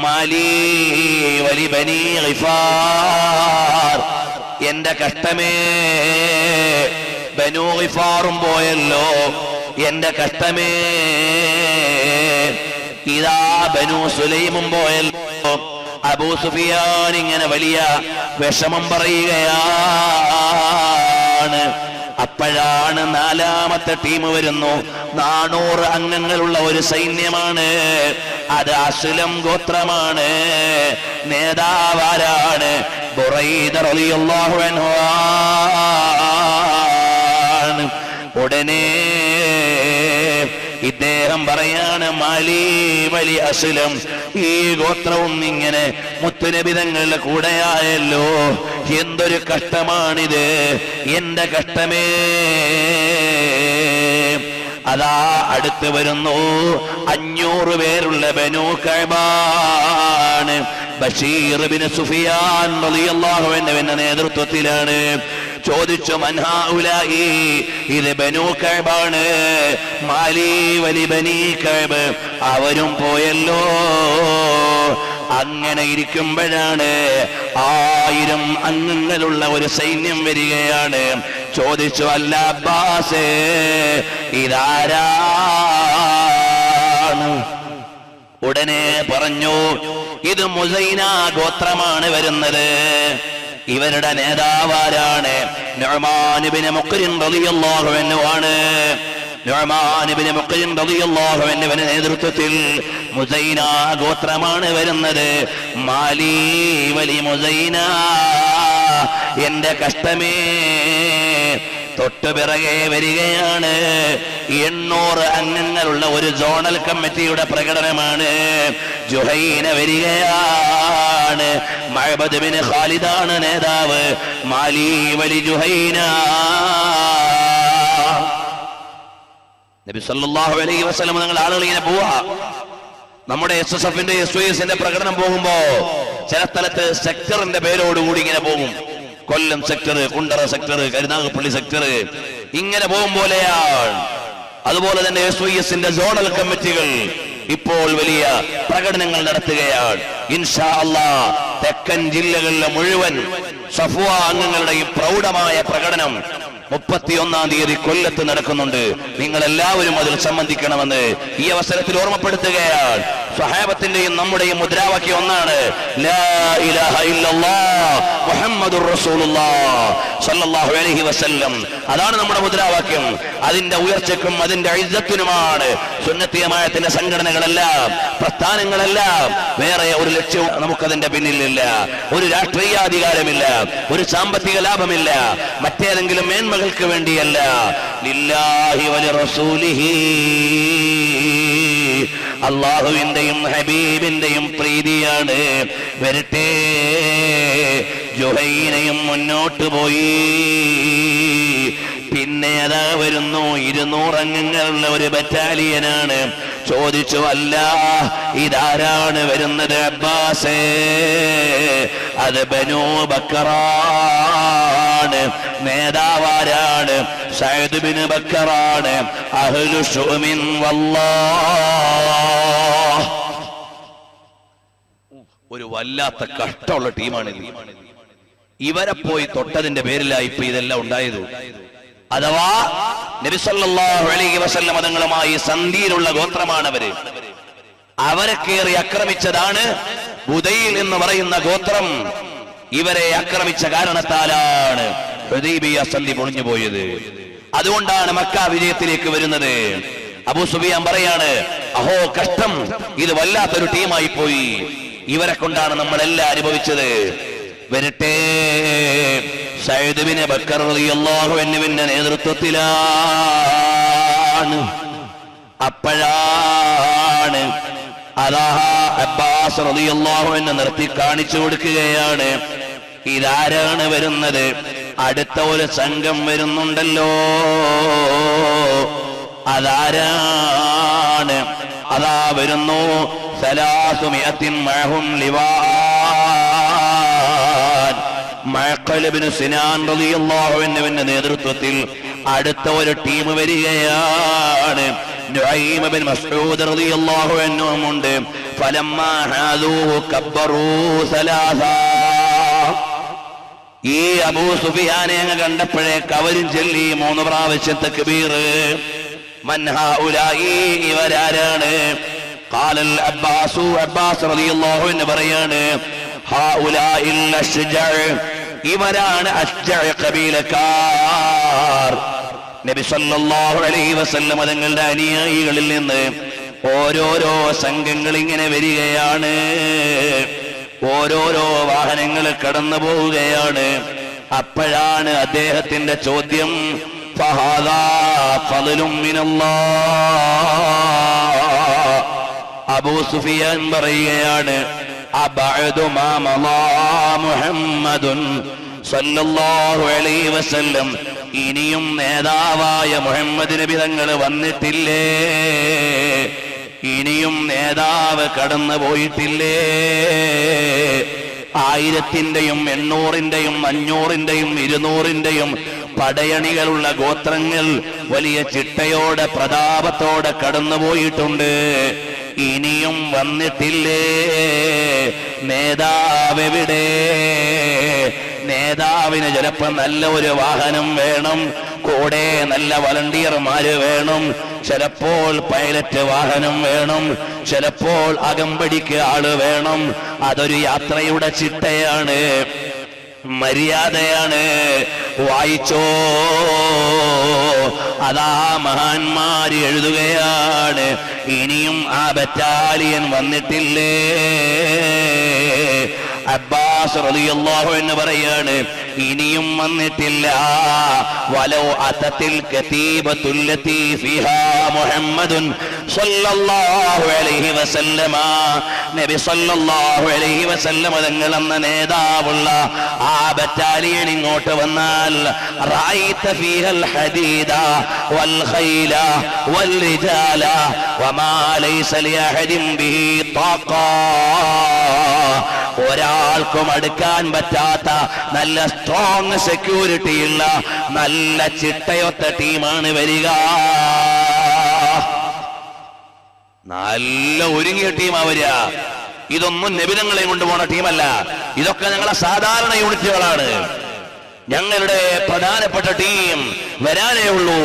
മാലി വലി ബനി ഗിഫാർ, എന്റെ കഷ്ടമേ, ബനൂ ഗിഫാറും പോയല്ലോ, എന്റെ കഷ്ടമേ. ഇതാ ബനൂ സുലൈമും പോയല്ലോ. അബൂ സുഫിയാൻ ഇങ്ങനെ വലിയ വിഷമം പറയുകയാണ്. അപ്പോഴാണ് 4ാമത്തെ ടീം വരുന്നു. 400 അംഗങ്ങളുള്ള ഒരു സൈന്യമാണ്. അത് അസ്ലം ഗോത്രമാണ്. നേതാവാരാണ്? ബുറൈദ റളിയല്ലാഹു അൻഹു. ഉടനെ ഇദ്ദേഹം പറയാണ്, മാലി വലി അസ്ലം, ഈ ഗോത്രവും ഇങ്ങനെ മുത്തുനബി തങ്ങളുടെ കൂടെയായല്ലോ, എന്തൊരു കഷ്ടമാണിത്, എന്റെ കഷ്ടമേ. അതാ അടുത്ത് വരുന്നു. 500 പേരുള്ള ബനൂ കഅബാണ്. ബഷീർ ബിൻ സുഫിയാൻ റളിയല്ലാഹു അൻഹുവിന്റെ നേതൃത്വത്തിലാണ്. ചോദിച്ചു, മൻ ഹൗലായി? ഇത് ബനൂ കഅബാണ്. മാലി വലി ബനീ കഅബ്, അവരും പോയല്ലോ. അങ്ങനെ ഇരിക്കുമ്പോഴാണ് 1000 അംഗങ്ങളുള്ള ഒരു സൈന്യം വരികയാണ്. ചോദിച്ചു, അല്ല അബ്ബാസേ, ഇതാരാണ്? ഉടനെ പറഞ്ഞു, ഇത് മുസൈന ഗോത്രമാണ് വരുന്നത്. ഇവരുടെ നേതാവാരാണ്? നുഅ്മാൻ ഇബ്നു മുഖ്രിൻ റളിയല്ലാഹു അൻഹു ആണ്. നുഅ്മാൻ ഇബ്നു മുഖ്രിൻ റളിയല്ലാഹു അൻഹുവിന്റെ നേതൃത്വത്തിൽ മുസൈന ഗോത്രമാണ് വരുന്നത്. മാലി വലി മുസൈന, എന്റെ കഷ്ടമേ. തൊട്ടുപിറകെ വരികയാണ് 800 അംഗങ്ങളുള്ള ഒരു സോണൽ കമ്മിറ്റിയുടെ പ്രകടനമാണ്. ജുഹൈന വരികയാണ്. മഅബദ് ബിൻ ഖാലിദാണ് നേതാവ്. മാലി വലി ജുഹൈന. നബി സല്ലല്ലാഹു അലൈഹി വസല്ലം നിങ്ങൾ ആളുകൾ ഇങ്ങനെ പോവാ. നമ്മുടെ SSFന്റെ SYSന്റെ പ്രകടനം പോകുമ്പോ ചില സ്ഥലത്ത് സെക്ടറിന്റെ പേരോടുകൂടി ഇങ്ങനെ പോകും. Kollam sector, Kundara sector, Karunagappally sector, ഇങ്ങനെ പോകും പോലെയാണ്. അതുപോലെ തന്നെ SYSന്റെ സോണൽ കമ്മിറ്റികൾ ഇപ്പോൾ വലിയ പ്രകടനങ്ങൾ നടത്തുകയാണ്. ഇൻഷാ അല്ലാഹ് തെക്കൻ ജില്ലകളിലെ മുഴുവൻ സഫ്വ അംഗങ്ങളുടെയും പ്രൗഢമായ പ്രകടനം 31-ാം തീയതി കൊല്ലത്ത് നടക്കുന്നുണ്ട്. നിങ്ങൾ എല്ലാവരും അതിൽ സംബന്ധിക്കണമെന്ന് ഈ അവസരത്തിൽ ഓർമ്മപ്പെടുത്തുകയാണ്. സ്വഹാബത്തിന്റെയും നമ്മുടെയും മുദ്രാവാക്യം ഒന്നാണ്, ലാ ഇലാഹ ഇല്ലല്ലാഹ് മുഹമ്മദുർ റസൂലുള്ളാഹ് സ്വല്ലല്ലാഹു അലൈഹി വസല്ലം. അതാണ് നമ്മുടെ മുദ്രാവാക്യം. അതിന്റെ ഉയർച്ചയ്ക്കും അതിന്റെ ഇസ്സത്തിനുമാണ് സുന്നത്തി ജമാഅത്തിന്റെ സംഘടനകളെല്ലാം, പ്രസ്ഥാനങ്ങളെല്ലാം. വേറെ ഒരു ലക്ഷ്യവും നമുക്കതിന്റെ പിന്നിലില്ല. ഒരു രാഷ്ട്രീയാധികാരമില്ല, ഒരു സാമ്പത്തിക ലാഭമില്ല, മറ്റേതെങ്കിലും മേന്മകൾക്ക് വേണ്ടിയല്ല. ലില്ലാഹി വലി റസൂലിഹി, അല്ലാഹുവിന്റെയും ഹബീബിന്റെയും പ്രീതിയാണ്. വരട്ടെ. ജുഹൈനയും മുന്നോട്ട് പോയി. പിന്നെ അതാ വരുന്നു 200 അംഗങ്ങളുള്ള ഒരു ബറ്റാലിയനാണ്. ചോദിച്ചു, അല്ല ഇതാരാണ് വരുന്നത് അബ്ബാസേ? അത് ബനൂ ബക്കറാണ്. നേതാവാരാണ്? Saad bin ബക്കറാണ്. അഹ്ലു ശുഅമിൻ വല്ലാഹ്. ഒരു വല്ലാത്ത കഷ്ടമുള്ള ടീമാണിത്. ഇവരെ പോയി തൊട്ടതിന്റെ പേരിലായി ഇപ്പൊ ഇതെല്ലാം ഉണ്ടായത്. അഥവാ നബി സല്ലല്ലാഹു അലൈഹി വസല്ലം തങ്ങളുമായി സന്ധിയിലുള്ള ഗോത്രമാണ് അവര്. അവരെ കയറി ആക്രമിച്ചതാണ് ബുദൈൽ എന്ന് പറയുന്ന ഗോത്രം. ഇവരെ ആക്രമിച്ച കാരണത്താലാണ് ഹുദൈബിയ സന്ധി പൊളിഞ്ഞു പോയത്. അതുകൊണ്ടാണ് മക്ക വിജയത്തിലേക്ക് വരുന്നത്. അബൂ സുഫിയാൻ പറയാണ്, അഹോ കഷ്ടം, ഇത് വല്ലാത്തൊരു ടീമായി പോയി. ഇവരെ കൊണ്ടാണ് നമ്മളെല്ലാം അനുഭവിച്ചത്. വരട്ടെ. സഅദ് ബിൻ ബക്കർ റളിയല്ലാഹു അൻഹുവിന്റെ നേതൃത്വത്തിലാണ്. അപ്പോഴാണ് അതാ അബ്ബാസ് റളിയല്ലാഹു അൻഹു നിർത്തി കാണിച്ചു കൊടുക്കുകയാണ്, ഇതാരാണ് വരുന്നത്? അടുത്ത ഒരു സംഘം വരുന്നുണ്ടല്ലോ. അതാരാണ്? അതാ വരുന്നു. 300 മഅഹും ലിവാൻ. മഅഖൽ ഇബ്നു സിനാൻ റളിയല്ലാഹു അൻഹുവിന്റെ നേതൃത്വത്തിൽ അടുത്ത ഒരു ടീം വരികയാണ്. നുഐം ഇബ്നു മസ്ഊദ് റളിയല്ലാഹു അൻഹും ഉണ്ട്. ഫലമ്മാ ഹാദൂഹു കബ്ബറൂ 3. ഈ അബൂ സുഫിയാനെ അങ്ങ് കണ്ടപ്പോഴേക്ക് അവരും ചൊല്ലി 3 പ്രാവശ്യം തക്ബീർ. മൻ ഹൗലായി, ഇവരാരാണ്? ഖാലൽ അബ്ബാസു, അബ്ബാസ് റളിയല്ലാഹു അൻഹു പറയാണ്, ഹൗലാഇൽ അശ്ജഅ, ഇവരാണ് അശ്ജഅ ഖബീലക്കാർ. നബി സല്ലല്ലാഹു അലൈഹി വസല്ലം തങ്ങളുടെ അനുയായികളിൽ നിന്ന് ഓരോരോ സംഘങ്ങൾ ഇങ്ങനെ വരികയാണ്. ഓരോരോ വാഹനങ്ങൾ കടന്നു പോവുകയാണ്. അപ്പോഴാണ് അദ്ദേഹത്തിന്റെ ചോദ്യം, ഫഹാദാ ഫളലും മിനല്ലാഹ്. അബൂ സുഫിയാൻ പറയുകയാണ്, അബഅദു മാ മളാ മുഹമ്മദുൻ സല്ലല്ലാഹു അലൈഹി വസല്ലം ഇനിയും നേതാവായ മുഹമ്മദ് നബി തങ്ങൾ വന്നിട്ടില്ലേ? ഇനിയും നേതാവ് കടന്നു പോയിട്ടില്ലേ? 1000-ന്റെയും 800-ന്റെയും 500-ന്റെയും 200-ന്റെയും പടയണികളുള്ള ഗോത്രങ്ങൾ വലിയ ചിട്ടയോടെ പ്രതാപത്തോടെ കടന്നുപോയിട്ടുണ്ട്. ഇനിയും വന്നിട്ടില്ലേ? നേതാവെവിടെ? നേതാവിന് ചിലപ്പോ നല്ല ഒരു വാഹനം വേണം, കൂടെ നല്ല വളണ്ടിയർമാര് വേണം, ചിലപ്പോൾ പൈലറ്റ് വാഹനം വേണം, ചിലപ്പോൾ അകമ്പടിക്ക് ആള് വേണം. അതൊരു യാത്രയുടെ ചിട്ടയാണ്, മര്യാദയാണ്. വായിച്ചോ, അതാ മഹാന്മാര് എഴുതുകയാണ്, ഇനിയും ആ ബറ്റാലിയൻ വന്നിട്ടില്ലേ? അബ്ബാസ് റളിയല്ലാഹു അൻഹു പറയാണ്, ഇനിയും വന്നിട്ടില്ല. വലൗ അതത്തിൽ കതീബത്തുല്ലതി ഫിഹാ മുഹമ്മദുൻ സല്ലല്ലാഹു അലൈഹി വസല്ലമ, നബി സല്ലല്ലാഹു അലൈഹി വസല്ലമ തങ്ങൾ എന്ന നേതാവുള്ള ആ ബറ്റാലിയൻ ഇങ്ങോട്ട് വന്നാൽ, റഅയ്ത ഫീഹൽ ഹദീദ വൽ ഖൈല വൽ റിജാല വമാ ലൈസ ലിഅഹദിൻ ബിഹി ത്വാഖ. ഒരാൾക്കും അടുക്കാൻ പറ്റാത്ത നല്ല സ്ട്രോങ് സെക്യൂരിറ്റി ഉള്ള നല്ല ചിട്ടയൊത്ത ടീമാണ് വരിക. നല്ല ഒരുങ്ങിയ ടീമാ വരിക. ഇതൊന്നും നബിതങ്ങളെ കൊണ്ടുപോണ ടീമല്ല, ഇതൊക്കെ ഞങ്ങളെ സാധാരണ യൂണിറ്റുകളാണ്. ഞങ്ങളുടെ പ്രധാനപ്പെട്ട ടീം വരാനേ ഉള്ളൂ.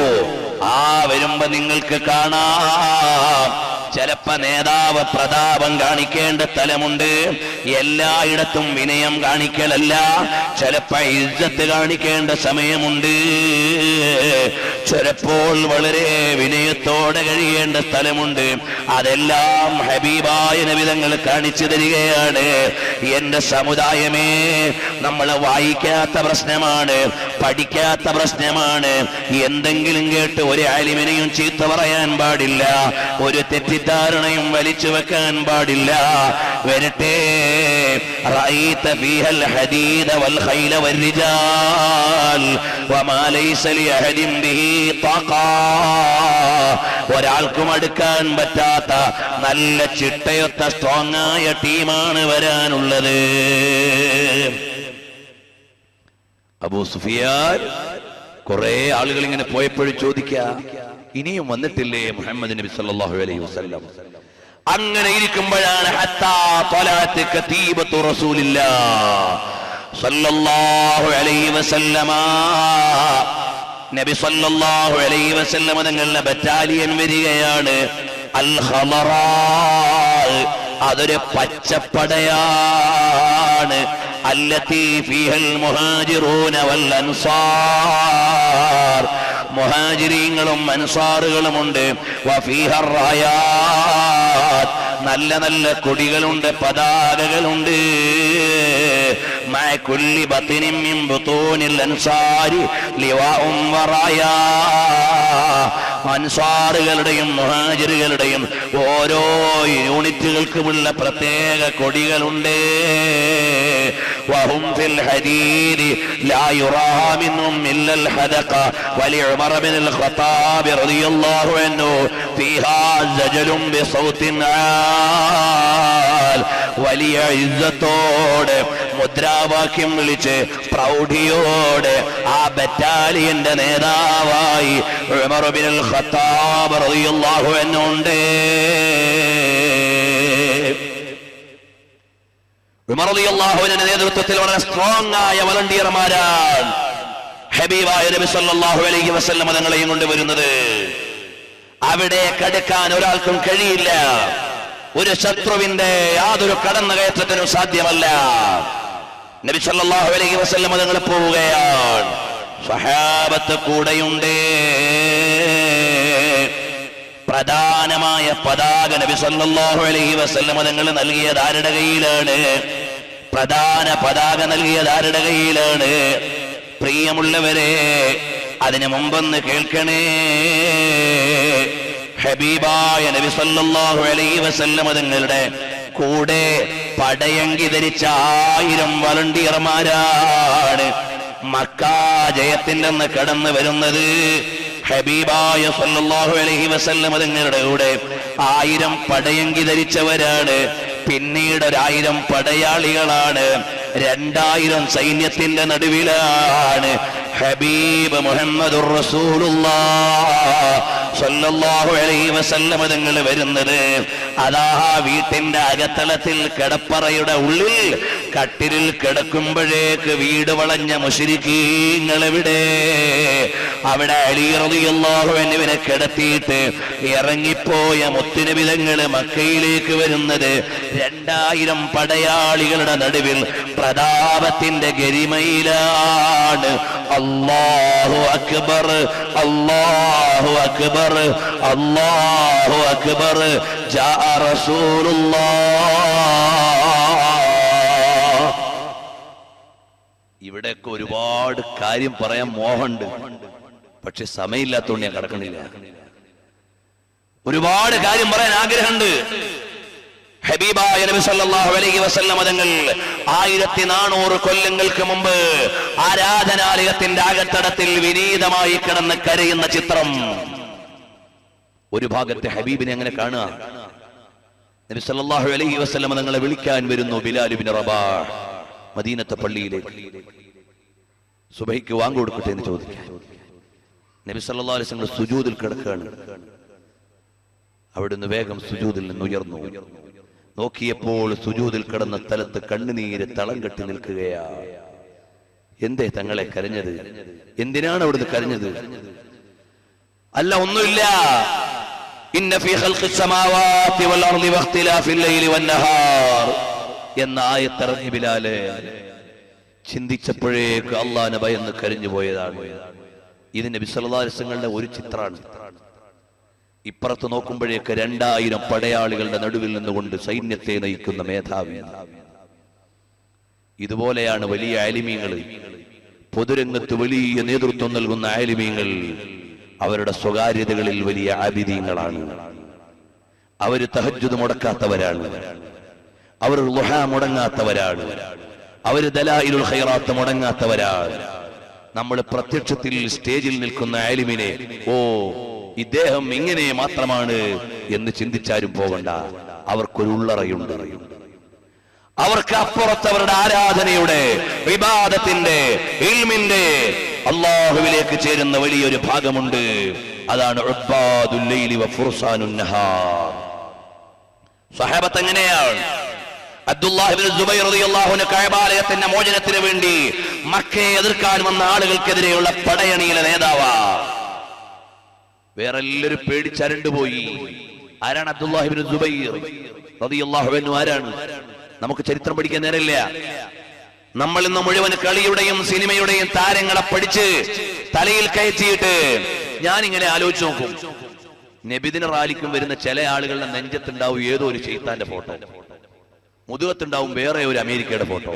ആ വരുമ്പോ നിങ്ങൾക്ക് കാണാം, ചിലപ്പോ നേതാവ് പ്രതാപം കാണിക്കേണ്ട സ്ഥലമുണ്ട്, എല്ലായിടത്തും വിനയം കാണിക്കലല്ല. ചിലപ്പോ ഇജ്ജത്ത് കാണിക്കേണ്ട സമയമുണ്ട്, ചിലപ്പോൾ വളരെ വിനയത്തോടെ കഴിയേണ്ട സ്ഥലമുണ്ട്. അതെല്ലാം ഹബീബായ നബി തങ്ങൾ കാണിച്ചു തരികയാണ്. എന്റെ സമുദായമേ, നമ്മൾ വായിക്കാത്ത പ്രശ്നമാണ്, പഠിക്കാത്ത പ്രശ്നമാണ്. എന്തെങ്കിലും കേട്ട് ഒരു ആലിമിനെയും ചീത്ത പറയാൻ പാടില്ല, ഒരു തെറ്റിദ്ധാരണയും വലിച്ചു വെക്കാൻ പാടില്ല. വരട്ടെ, റഅയ്ത ഫീഹൽ ഹദീദ വൽ ഖൈല വൽ റിജാൽ വമാ ലൈസ ലിഅഹദിൻ ബിഹി ത്വാഖ. ഒരാൾക്കും അടുക്കാൻ പറ്റാത്ത നല്ല ചിട്ടയൊത്ത സ്ട്രോങ് ആയ ടീമാണ് വരാനുള്ളത്. അബൂ സുഫിയാൻ കുറെ ആളുകൾ ഇങ്ങനെ പോയപ്പോഴും ചോദിക്കുക, ഇനിയും വന്നിട്ടില്ലേ മുഹമ്മദ് നബി സല്ലല്ലാഹു അലൈഹി വസല്ലം? അങ്ങനെ ഇരിക്കുമ്പോഴാണ് ഹത്താ ത്വലഅത് കതീബത്തു റസൂലില്ലാഹ് സല്ലല്ലാഹു അലൈഹി വസല്ലമ, നബി സല്ലല്ലാഹു അലൈഹി വസല്ലമ തങ്ങളുടെ ബറ്റാലിയൻ വരികയാണ്. അൽ ഖമറാ, അതൊരു പച്ചപ്പടയാണ്. അല്ലത്തി ഫീഹൽ മുഹാജിറൂന വൽ അൻസാർ, മുഹാജിരീങ്ങളും അൻസാറുകളുമുണ്ട്. വഫീഹർ റായാത്ത്, നല്ല നല്ല കൊടികളുണ്ട്, പതാകകളുണ്ട്. മഅ കുല്ലി ബത്നിൻ മിൻ ബുതൂനിൽ അൻസാരി ലിവാഉം വറായാ, അൻസാറുകളുടെയും മുഹാജിറുകളുടെയും ഓരോ യൂണിറ്റുകൾക്കുമുള്ള പ്രത്യേക കൊടികളുണ്ട്. വഹും ഫിൽ ഹദീദി ലാ യുറാ മിൻഹും ഇല്ലൽ ഹദഖ വലിഉമർ ബിനുൽ ഖത്താബ് റളിയല്ലാഹു അൻഹു ഫീഹാ സജലും ബിസൗത്തിൻ ആൽ. വലിയ ഇസ്സത്തോടെ മുദ്രാവാക്യം വിളിച്ച് പ്രൗഢിയോടെ ആ ബറ്റാലിയന്റെ നേതാവായി ഉമർ ബിനുൽ ഖത്താബ് റളിയല്ലാഹു അൻഹു ഉണ്ട്. ഉമർ റളിയല്ലാഹു അൻഹുവിന്റെ നേതൃത്വത്തിൽ വളരെ സ്ട്രോങ് ആയ വളണ്ടിയർമാരാണ് ഹബീബായ നബി സല്ലല്ലാഹു അലൈഹി വസല്ലം തങ്ങളെയും കൊണ്ടുവരുന്നത്. അവിടെ കടക്കാൻ ഒരാൾക്കും കഴിയില്ല, ഒരു ശത്രുവിന്റെ യാതൊരു കടന്നുകയറ്റത്തിനും സാധ്യമല്ല. നബി സല്ലല്ലാഹു അലൈഹി വസല്ലം തങ്ങൾ പോവുകയാണ്, സ്വഹാബത്ത് കൂടെയുണ്ട്. പ്രധാനമായ പതാക നബി സല്ലല്ലാഹു അലൈഹി വസല്ലം തങ്ങൾ നൽകിയത് ആരുടെ കയ്യിലാണ്? പ്രധാന പതാക നൽകിയത് ആരുടെ കയ്യിലാണ്? പ്രിയമുള്ളവരെ, അതിനു മുമ്പൊന്ന് കേൾക്കണേ. ഹബീബായ നബി സല്ലല്ലാഹു അലൈഹി വസല്ലം തങ്ങളുടെ കൂടെ പടയങ്കി ധരിച്ച 1000 വളണ്ടിയർമാരാണ് മക്കാ ജയത്തിന്റെ അന്ന് കടന്നു വരുന്നത് ഹബീബായ സല്ലല്ലാഹു അലൈഹി വസല്ലം തങ്ങളുടെ കൂടെ 1000 പടയങ്കി ധരിച്ചവരാണ്. പിന്നീട് 1000 പടയാളികളാണ്. 2000 സൈന്യത്തിന്റെ നടുവിലാണ് ഹബീബ് മുഹമ്മദുർ റസൂലുള്ളാഹ് സല്ലല്ലാഹു അലൈഹി വസല്ലം തങ്ങൾ വരുന്നത്. അതാ വീട്ടിന്റെ അകത്തളത്തിൽ കിടപ്പറയുടെ ഉള്ളിൽ കട്ടിലിൽ കിടക്കുമ്പോഴേക്ക് വീട് വളഞ്ഞ മുശ്രിക്കീങ്ങൾ എവിടെ? അവിടെ അലി റളിയല്ലാഹു അൻഹുവിനെ കിടത്തിയിട്ട് ഇറങ്ങിപ്പോയ മുത്തുനബി തങ്ങൾ മക്കയിലേക്ക് വരുന്നത് 2000 പടയാളികളുടെ നടുവിൽ പ്രതാപത്തിന്റെ ഗരിമയിലാണ്. അല്ലാഹു അക്ബർ, അല്ലാഹു അക്ബർ, അല്ലാഹു അക്ബർ. ജാഅ റസൂലുള്ളാഹ്. ഇവിടെയൊക്കെ ഒരുപാട് കാര്യം പറയാൻ മോഹമുണ്ട്, പക്ഷെ സമയമില്ലാത്തതുകൊണ്ട് ഞാൻ കിടക്കണില്ല. ഒരുപാട് കാര്യം പറയാൻ ആഗ്രഹമുണ്ട്. ഹബീബായ നബി സല്ലല്ലാഹു അലൈഹി വസല്ലം തങ്ങൾ 1400 കൊല്ലങ്ങൾക്ക് മുമ്പ് ആരാധനാലയത്തിന്റെ അകത്തടത്തിൽ വിനീതമായി കിടന്ന് കരയുന്ന ചിത്രം. ഒരു ഭാഗത്തെ ഹബീബിനെ അങ്ങനെ കാണുക. നബി സല്ലല്ലാഹു അലൈഹി വസല്ലം തങ്ങളെ വിളിക്കാൻ വരുന്നു ബിലാൽ ഇബ്നു റബാഹ് മദീനത്തെ പള്ളിയിലേക്ക്. സുബഹിക്ക് വാങ്ങ് കൊടുക്കട്ടെ എന്ന് ചോദിക്കാൻ. നബി സല്ലല്ലാഹു അലൈഹി വസല്ലം സുജൂദിൽ കിടക്കുകയാണ്. അവിടുന്ന് വേഗം സുജൂദിൽ നിന്ന് ഉയർന്നു. നോക്കിയപ്പോൾ സുജൂദിൽ കിടന്ന സ്ഥലത്ത് കണ്ണുനീര് തളം കെട്ടി നിൽക്കുകയാ. എന്തേ തങ്ങളെ കരഞ്ഞത്? എന്തിനാണ് അവിടുന്ന് കരഞ്ഞത്? അല്ല, ഒന്നുമില്ല. ഇന്ന ഫീ ഖൽഖിസ് സമാവാതി വൽ അർളി വഖ്തിലാഫിൽ ലൈലി വൻ നഹാർ എന്ന ആയത്ത് ഇറങ്ങി ബിലാലെ. ചിന്തിച്ചപ്പോഴേക്ക് അല്ലാഹുവിനെ ഭയന്ന് കരഞ്ഞു പോയതാണ്. ഇത് നബി സല്ലല്ലാഹു അലൈഹി വസല്ലമയുടെ ഒരു ചിത്രമാണ്. ഇപ്പുറത്ത് നോക്കുമ്പോഴേക്ക് 2000 പടയാളികളുടെ നടുവിൽ നിന്നുകൊണ്ട് സൈന്യത്തെ നയിക്കുന്ന മേധാവി. ഇതുപോലെയാണ് വലിയ ആലിമീങ്ങൾ, പൊതുരംഗത്ത് വലിയ നേതൃത്വം നൽകുന്ന ആലിമീങ്ങൾ. അവരുടെ സ്വകാര്യതകളിൽ വലിയ ആബിദീങ്ങളാണ്. അവര് തഹജ്ജുദ് മുടക്കാത്തവരാണ്, അവർ ളുഹ മുടങ്ങാത്തവരാണ്, അവര് ദലായിലുൽ ഖൈറാത്ത് മുടങ്ങാത്തവരാണ്. നമ്മൾ പ്രത്യക്ഷത്തിൽ സ്റ്റേജിൽ നിൽക്കുന്ന ആലിമിനെ ഓ ഇദ്ദേഹം ഇങ്ങനെ മാത്രമാണ് എന്ന് ചിന്തിച്ചാലും പോകണ്ട. അവർക്കൊരു ഉള്ളറയുണ്ട്. അവർക്ക് അപ്പുറത്ത് അവരുടെ ആരാധനയുടെ, ഇബാദത്തിന്റെ, ഇൽമിന്റെ, അല്ലാഹുവിലേക്ക് ചേരുന്ന വലിയൊരു ഭാഗമുണ്ട്. അതാണ് ഉബ്ബാദുൽ ലൈലി വ ഫുർസാനുൻ നഹാർ. സ്വഹാബത്ത് എങ്ങനെയാണ്? അബ്ദുല്ലാഹ് ഇബ്നു സുബൈർ റളിയല്ലാഹു അൻഹു കഅബാലയത്തിന്റെ മോചനത്തിന് വേണ്ടി മക്കയെ എതിർക്കാൻ വന്ന ആളുകൾക്കെതിരെയുള്ള പടയണിയിലെ നേതാവാ. വേറെ എല്ലാവരും പേടിച്ചരണ്ടുപോയി. ആരാണ് അബ്ദുല്ലാഹ് ഇബ്നു സുബൈർ റളിയല്ലാഹു അൻഹു? ആരാണ്? നമുക്ക് ചരിത്രം പഠിക്കാൻ നേരമില്ല. നമ്മൾ ഇന്ന് മുഴുവൻ കളിയുടെയും സിനിമയുടെയും താരങ്ങളെ പഠിച്ച് തലയിൽ കയറ്റിയിട്ട് ഞാനിങ്ങനെ ആലോചിച്ച് നോക്കും. നബിദിന റാലിക്കും വരുന്ന ചില ആളുകളുടെ നെഞ്ചത്തുണ്ടാവും ഏതോ ഒരു ശൈത്താന്റെ ഫോട്ടോ, മുതുകത്തുണ്ടാവും വേറെ ഒരു അമേരിക്കയുടെ ഫോട്ടോ.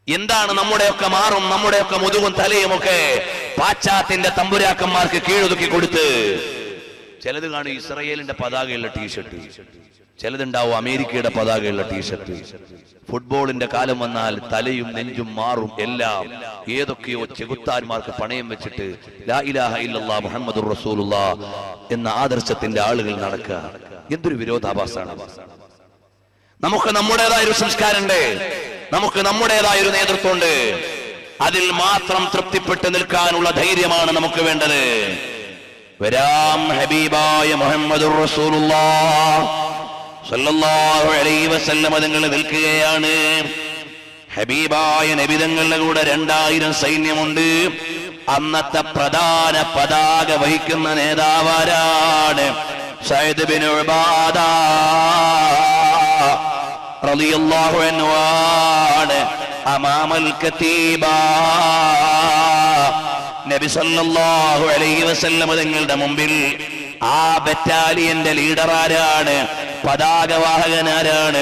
എന്താണ് നമ്മുടെയൊക്കെ മാറും, നമ്മുടെയൊക്കെ മുതുകും തലയും ഒക്കെ പാശ്ചാത്യന്റെ തമ്പുരാക്കന്മാർക്ക് കീഴൊതുക്കി കൊടുത്ത്. ചിലത് കാണും ഇസ്രയേലിന്റെ പതാകയുള്ള ടീഷർട്ട്, ചിലതുണ്ടാവും അമേരിക്കയുടെ പതാകയുള്ള ടീഷർട്ട്. ഫുട്ബോളിന്റെ കാലം വന്നാൽ തലയും നെഞ്ചും മാറും എല്ലാം ഏതൊക്കെയോ ചെകുത്താന്മാർക്ക് പണയം വെച്ചിട്ട് ലാ ഇലാഹ ഇല്ലല്ലാഹ് മുഹമ്മദുർ റസൂലുള്ളാഹ് എന്ന ആദർശത്തിന്റെ ആളുകൾ നടക്കുക. എന്തൊരു വിരോധാഭാസമാണ്. നമുക്ക് നമ്മുടേതായ ഒരു സംസ്കാരമുണ്ട്, നമുക്ക് നമ്മുടേതായ ഒരു നേതൃത്വമുണ്ട്. അതിൽ മാത്രം തൃപ്തിപ്പെട്ട് നിൽക്കാനുള്ള ധൈര്യമാണ് നമുക്ക് വേണ്ടത്. വരാം ഹബീബായ മുഹമ്മദുർ റസൂലുള്ളാഹ് സല്ലല്ലാഹു അലൈഹി വസല്ലം തങ്ങൾ നിൽക്കുകയാണ്. ഹബീബായ നബി തങ്ങളുടെ കൂടെ 2000 സൈന്യമുണ്ട്. അന്നത്തെ പ്രധാന പതാക വഹിക്കുന്ന നേതാവാരാണ്? സഅദ് ബിൻ ഉബാദ റളിയല്ലാഹു അൻഹു ആണ്. അമാമൽ കതീബ നബി സല്ലല്ലാഹു അലൈഹി വസല്ലം തങ്ങളുടെ മുമ്പിൽ ആ ബറ്റാലിയന്റെ ലീഡർ ആരാണ്? പതാകവാഹകനാരാണ്?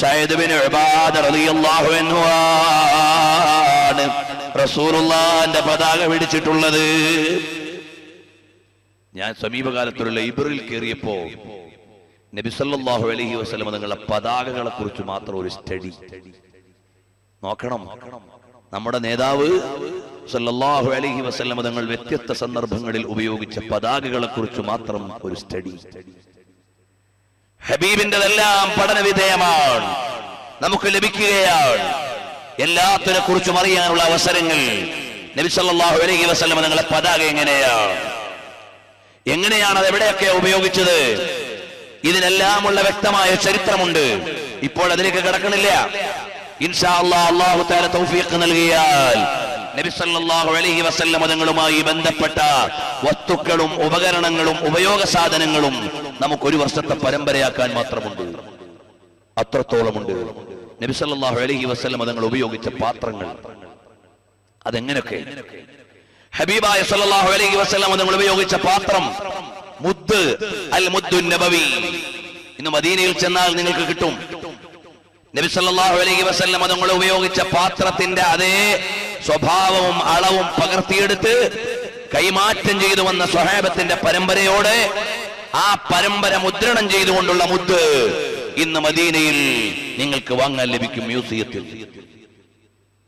സഅദ് ബിൻ ഉബാദ റളിയല്ലാഹു അൻഹു ആണ് റസൂലുള്ളാഹിന്റെ പതാക പിടിച്ചിട്ടുള്ളത്. ഞാൻ സമീപകാലത്തുള്ള ലൈബ്രറിയിൽ കയറിയപ്പോ നബി സല്ലല്ലാഹു അലൈഹി വസല്ലം തങ്ങളുടെ പതാകകളെ കുറിച്ച് മാത്രം ഒരു സ്റ്റഡി നോക്കണം. നമ്മുടെ നേതാവ് സല്ലല്ലാഹു അലൈഹി വസല്ലം തങ്ങൾ വ്യത്യസ്ത സന്ദർഭങ്ങളിൽ ഉപയോഗിച്ച പതാകകളെ കുറിച്ച് മാത്രം ഒരു സ്റ്റഡി. ഹബീബിന്റെതെല്ലാം പഠനവിധേയമാണ്, നമുക്ക് ലഭിക്കുകയാണ്. എല്ലാത്തിനെ കുറിച്ചും അറിയാനുള്ള അവസരങ്ങൾ. നബി സല്ലല്ലാഹു അലൈഹി വസല്ലം തങ്ങളുടെ പതാക എങ്ങനെയാണ് അത് എവിടെയൊക്കെ ഉപയോഗിച്ചത്, ഇതിനെല്ലാമുള്ള വ്യക്തമായ ചരിത്രമുണ്ട്. ഇപ്പോൾ അതിലേക്ക് കടക്കണില്ല. ഇൻഷാ അല്ലാഹ് അല്ലാഹു തആല തൗഫീഖ് നൽകിയാൽ നബി സല്ലല്ലാഹു അലൈഹി വസല്ലം തങ്ങളുമായി ബന്ധപ്പെട്ട വസ്തുക്കളും ഉപകരണങ്ങളും ഉപയോഗ സാധനങ്ങളും നമുക്ക് ഒരു വർഷത്തെ പരമ്പരയാക്കാൻ മാത്രമുണ്ട്. അത്രത്തോളമുണ്ട്. നബി സല്ലല്ലാഹു അലൈഹി വസല്ലം തങ്ങൾ ഉപയോഗിച്ച പാത്രങ്ങൾ അതെങ്ങനെയൊക്കെ. ഹബീബായ സല്ലല്ലാഹു അലൈഹി വസല്ലം തങ്ങൾ ഉപയോഗിച്ച പാത്രം മുദ്, അൽ മുദ്ദുൻ നബവി. ഇന്ന് മദീനയിൽ ചെന്നാൽ നിങ്ങൾക്ക് കിട്ടും. നബി സല്ലല്ലാഹു അലൈഹി വസല്ലം തങ്ങൾ ഉപയോഗിച്ച പാത്രത്തിന്റെ അതേ സ്വഭാവവും അളവും പകർത്തിയെടുത്ത് കൈമാറ്റം ചെയ്തു വന്ന സ്വഹാബത്തിന്റെ പരമ്പരയോടെ ആ പരമ്പര മുദ്രണം ചെയ്തുകൊണ്ടുള്ള മുദ് ഇന്ന് മദീനയിൽ നിങ്ങൾക്ക് വാങ്ങാൻ ലഭിക്കും. മ്യൂസിയത്തിൽ